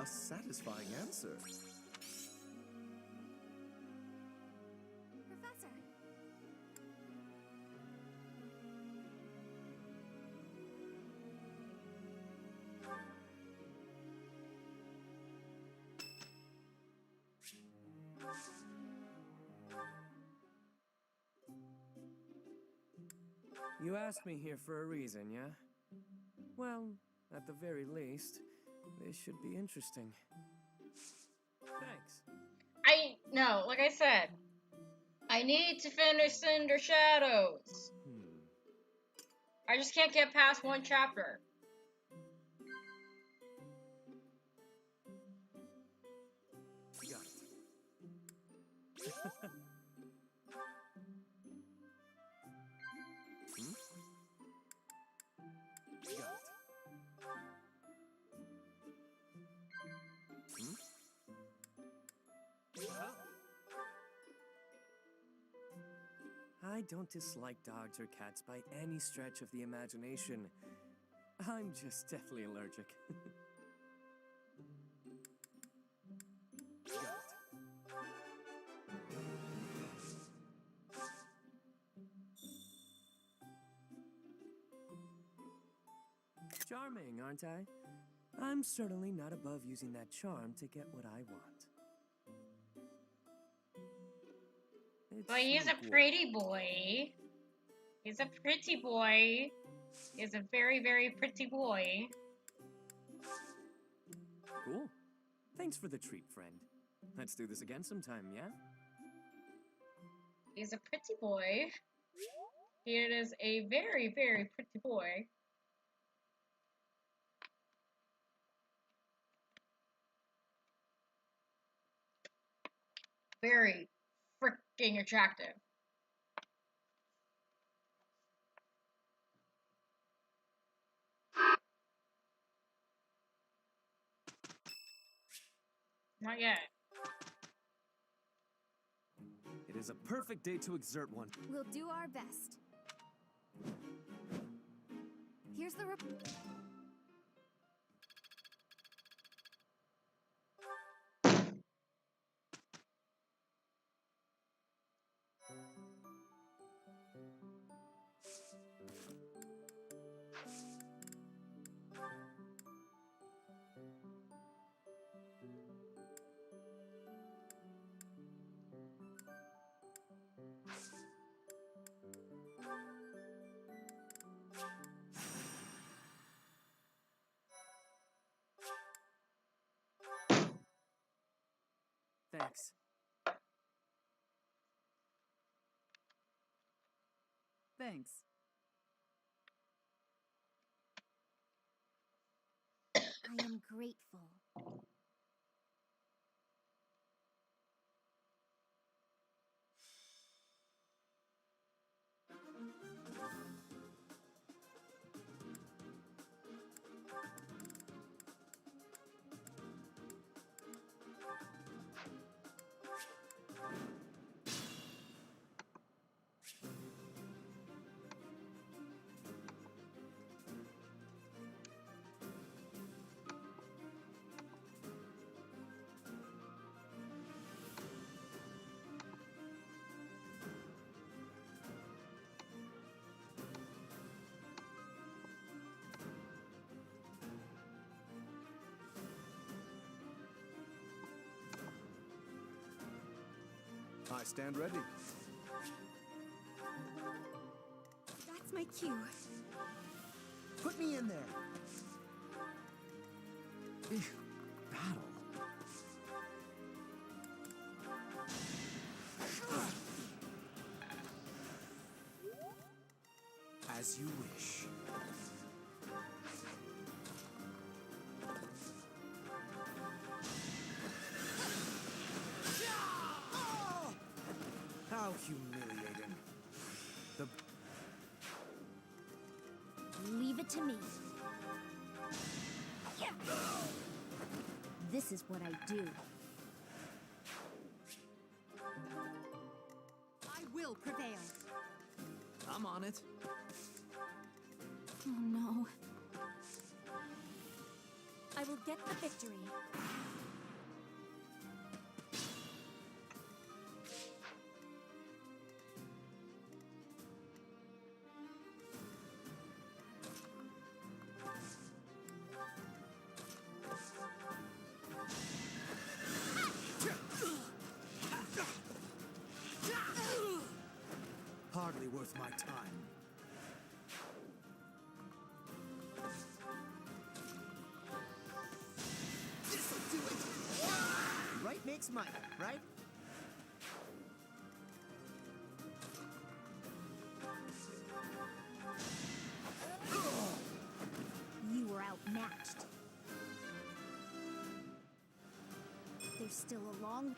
A satisfying answer. Professor. You asked me here for a reason, yeah? Well, at the very least, this should be interesting. Thanks. No, like I said, I need to finish Cinder Shadows. I just can't get past one chapter. Got it. I don't dislike dogs or cats by any stretch of the imagination. I'm just deathly allergic. Got it. Charming, aren't I? I'm certainly not above using that charm to get what I want. But he's a pretty boy. He's a pretty boy. He's a very, very pretty boy. Cool. Thanks for the treat, friend. Let's do this again sometime, yeah? He's a pretty boy. It is a very, very pretty boy. Very freaking attractive. Not yet. It is a perfect day to exert one. We'll do our best. Here's the Thanks. Thanks. I am grateful. I stand ready. That's my cue. Put me in there. Battle. As you wish. How humiliating. Leave it to me. This is what I do. I will prevail. I'm on it. Oh no. I will get the victory. Hardly worth my time. This'll do it. Right makes might, right? You were outmatched. There's still a long...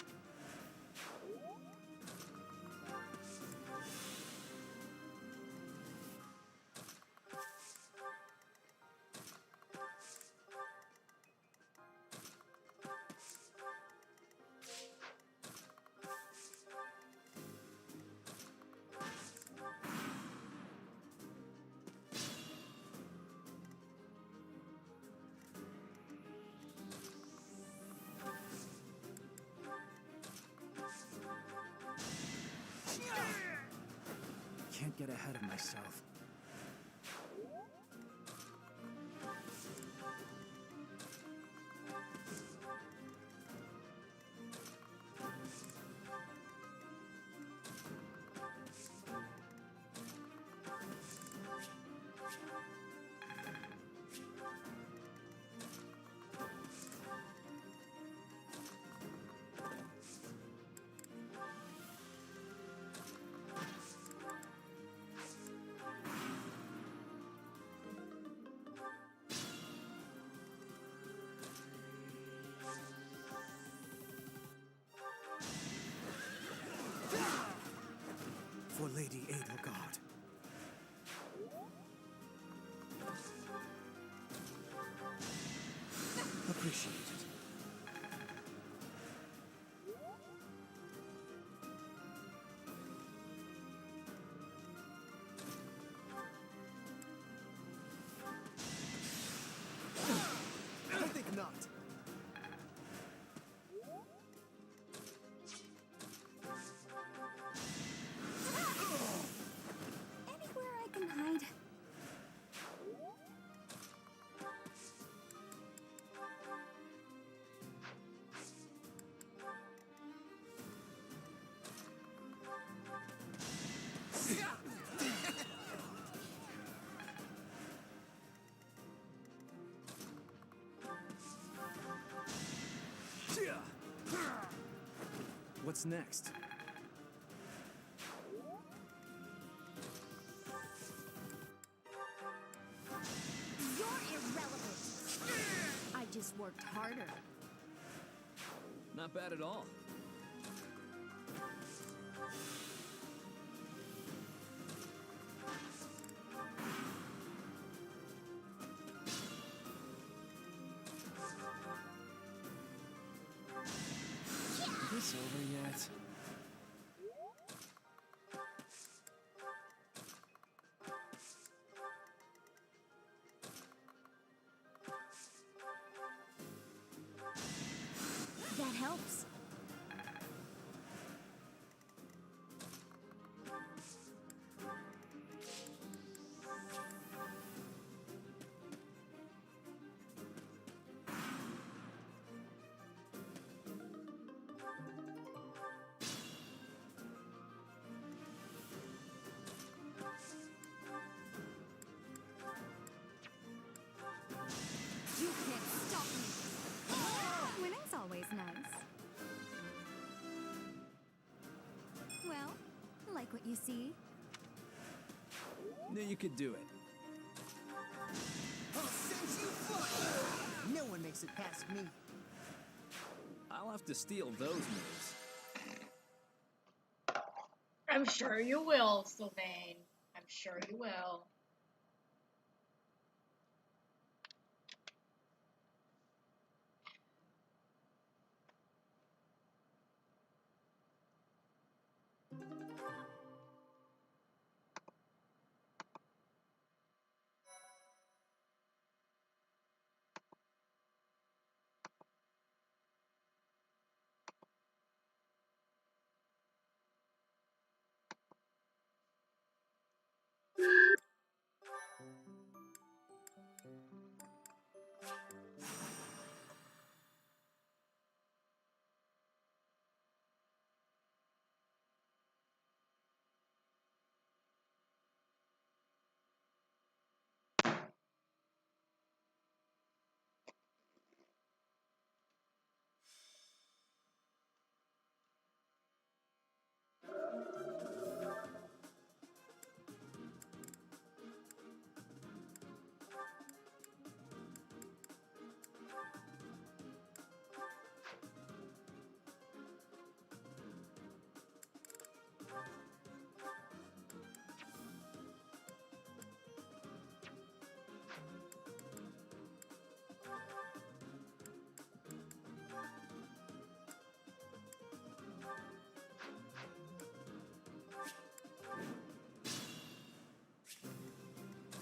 Can't get ahead of myself. For Lady Edelgard. Appreciate it. I think not. Anywhere I can hide. What's next? You're irrelevant. I just worked harder. Not bad at all. Is this over yet? That helps. like what you see? Knew you could do it. I'll send you flying! No one makes it past me. I'll have to steal those moves. I'm sure you will, Sylvain. I'm sure you will.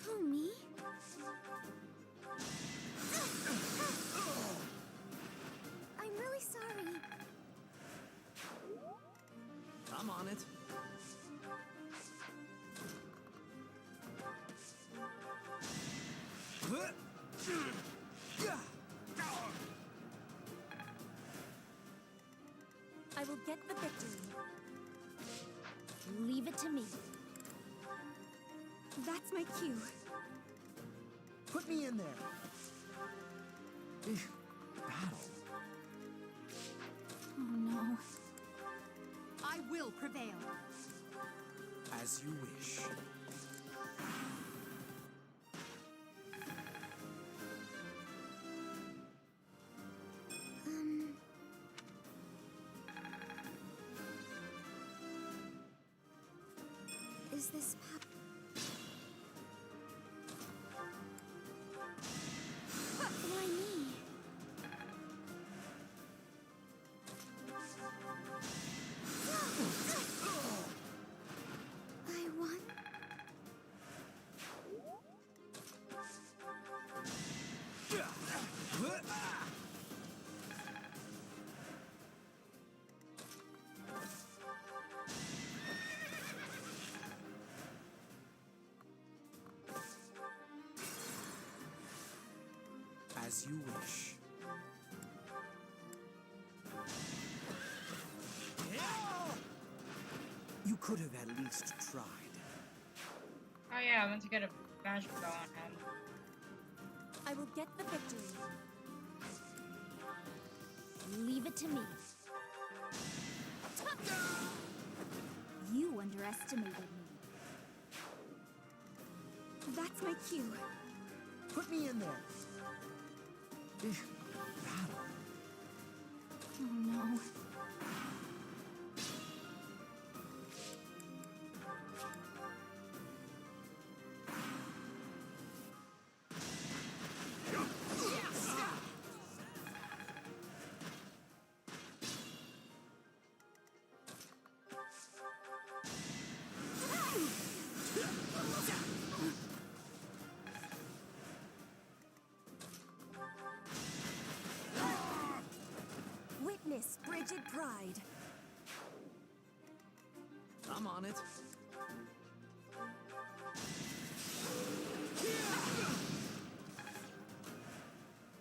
Oh, me? I'm really sorry. I'm on it. I will get the victory. Leave it to me. That's my cue. Put me in there. Battle. Oh no. I will prevail. As you wish. Is this Why me? I won? As you wish. You could have at least tried. Oh yeah, I want to get a magic bow on him. I will get the victory. Leave it to me. You underestimated me. That's my cue. Put me in there. Battle. Oh no. Witness frigid pride. I'm on it.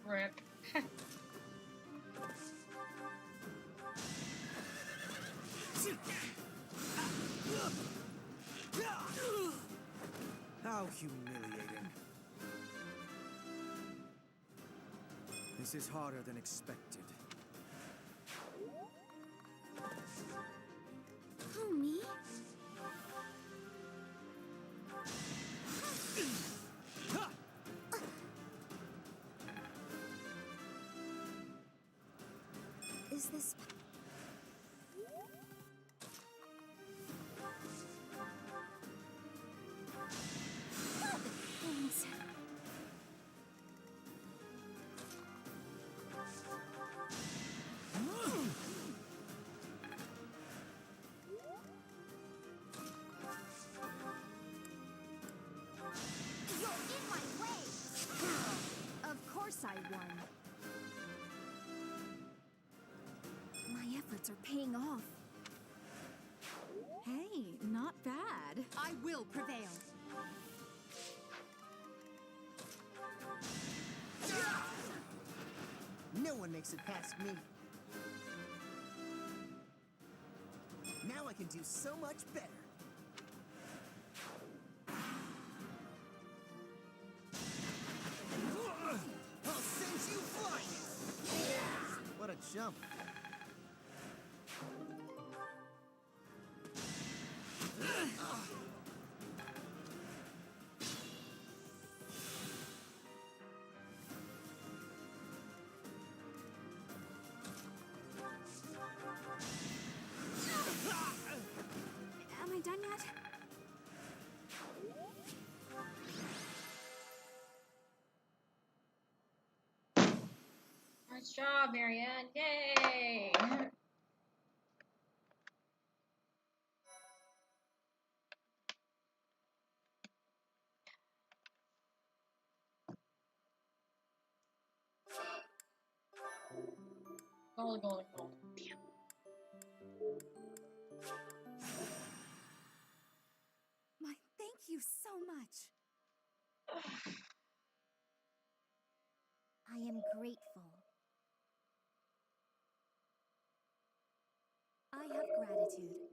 Rip. How humiliating. This is harder than expected. Oh, me? Is this... Thanks. You're in my way! Of course I won. My efforts are paying off. Hey, not bad. I will prevail. No one makes it past me. Now I can do so much better. I'll send you flying! What a jump. Am I done yet? Nice job, Marianne. Yay! Gold, gold, gold. Damn. Thank you so much. I am grateful. I have gratitude.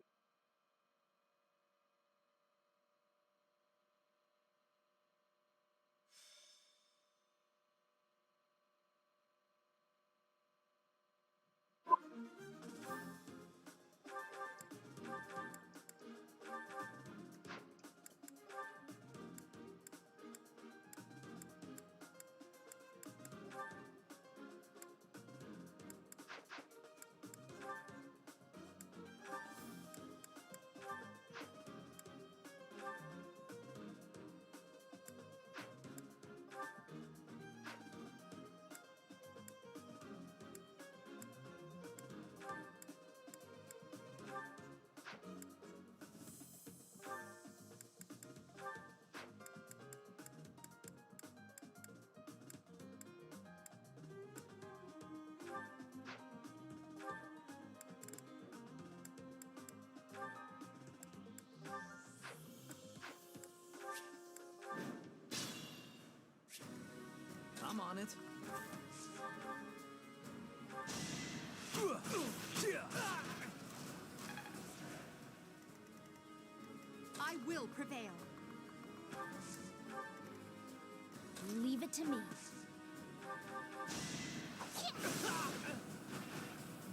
I'm on it. I will prevail. Leave it to me.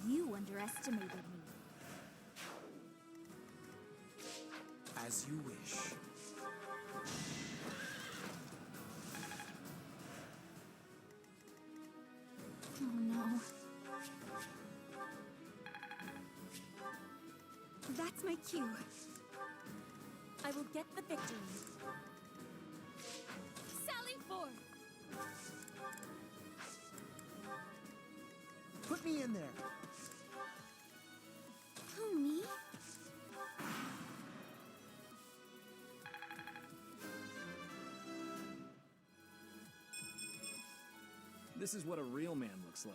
You underestimated me. As you wish. Oh no. That's my cue. I will get the victory. Sally forth! Put me in there. Who, me? This is what a real man looks like.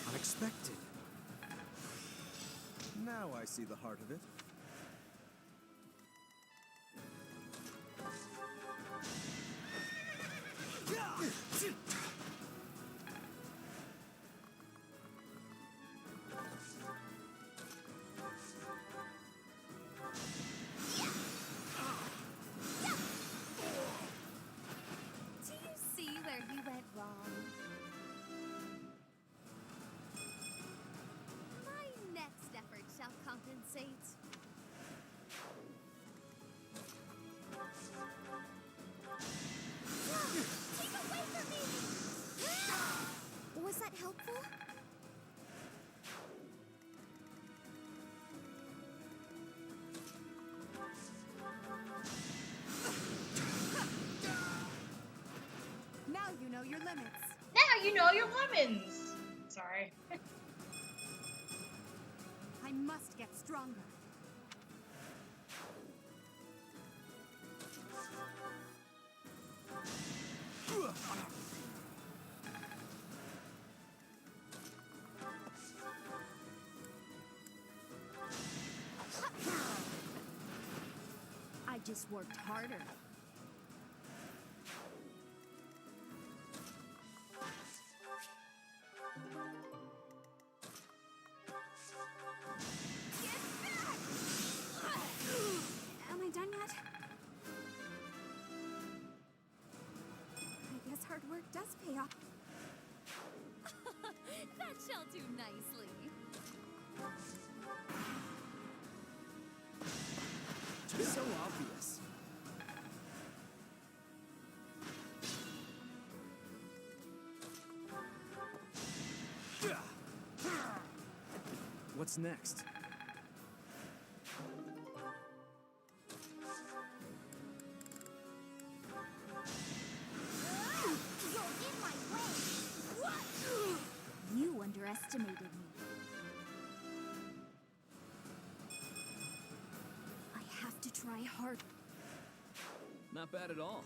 Unexpected. Now I see the heart of it. Do you see where you went wrong? My next effort shall compensate. your limits. Now you know your lemons. Sorry. I must get stronger. I just worked harder. Am I done yet? I guess hard work does pay off. That shall do nicely. Just so obvious. What's next? You underestimated me. I have to try hard. Not bad at all.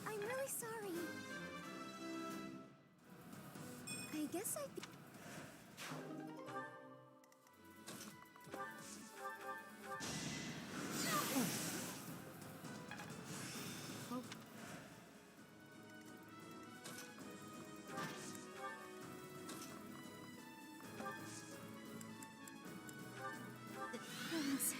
I'm really sorry. I guess I... Thanks.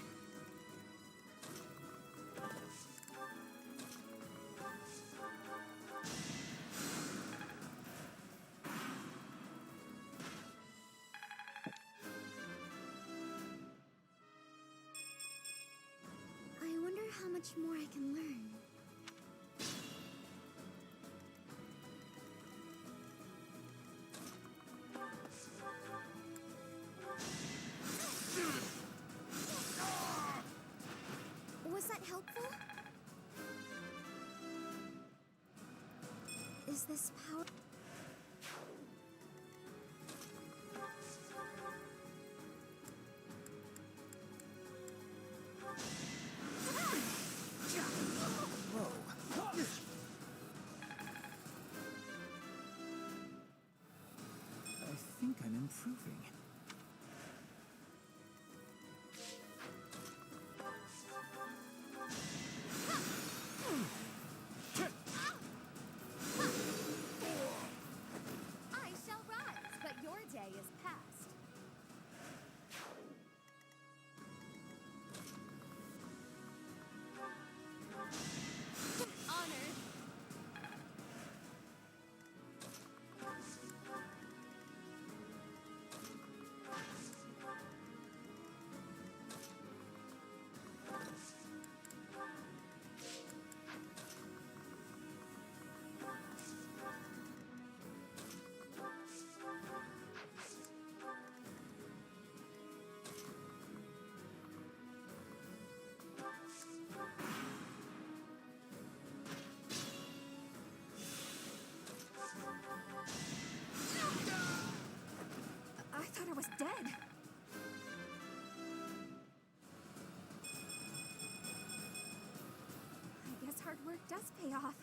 I wonder how much more I can learn. Was that helpful? Is this power? I think I'm improving. I shall rise, but your day is past. Honored. I thought I was dead. I guess hard work does pay off.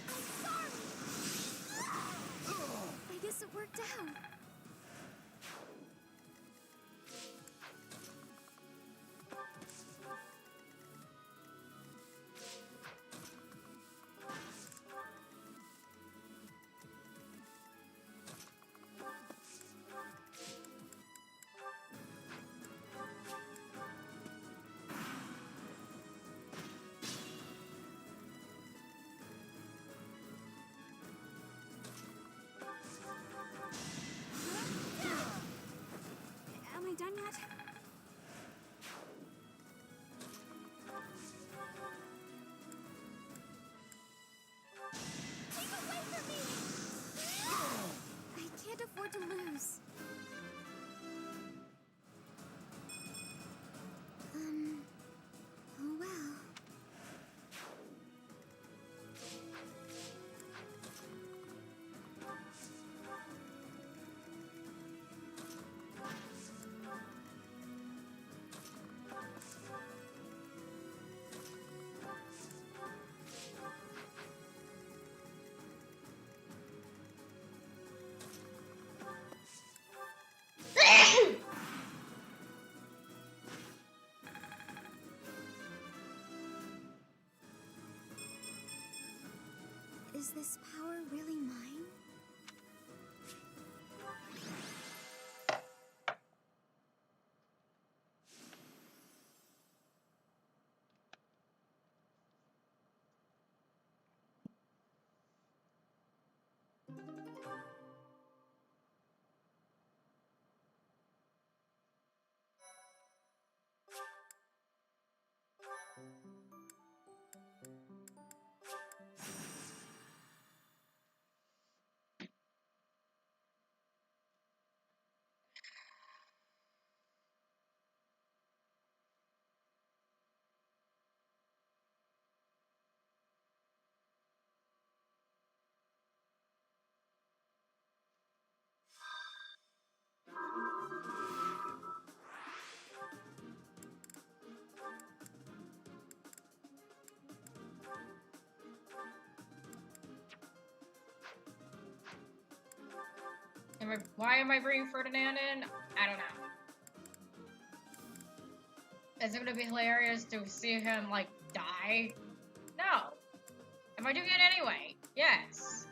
I'm sorry! I guess it worked out. can't afford to lose. Oh well. Is this power really mine? Why am I bringing Ferdinand in? I don't know. Is it gonna be hilarious to see him, like, die? No. Am I doing it anyway? Yes.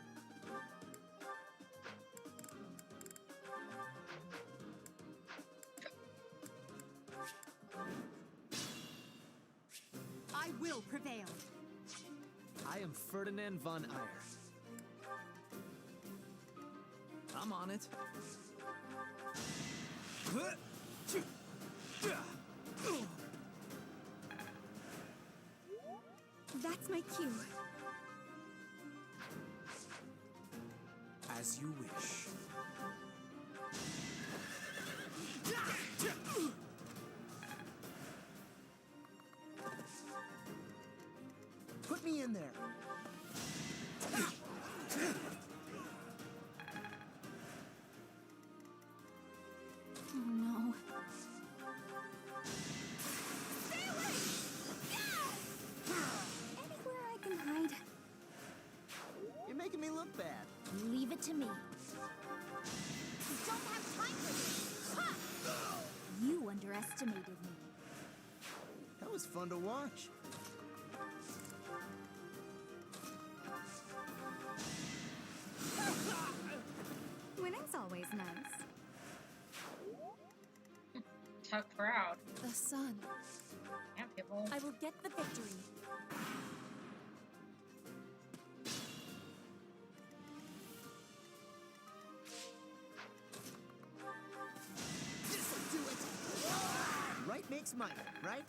I will prevail. I am Ferdinand von Eyre. I'm on it. That's my cue. As you wish. Put me in there. Oh no. Anywhere I can hide. You're making me look bad. Leave it to me. Don't have time for this. Ha! You underestimated me. That was fun to watch. Winning's always nice. Tough crowd. The sun. Yeah, people. I will get the victory. This'll do it. Right makes might, right?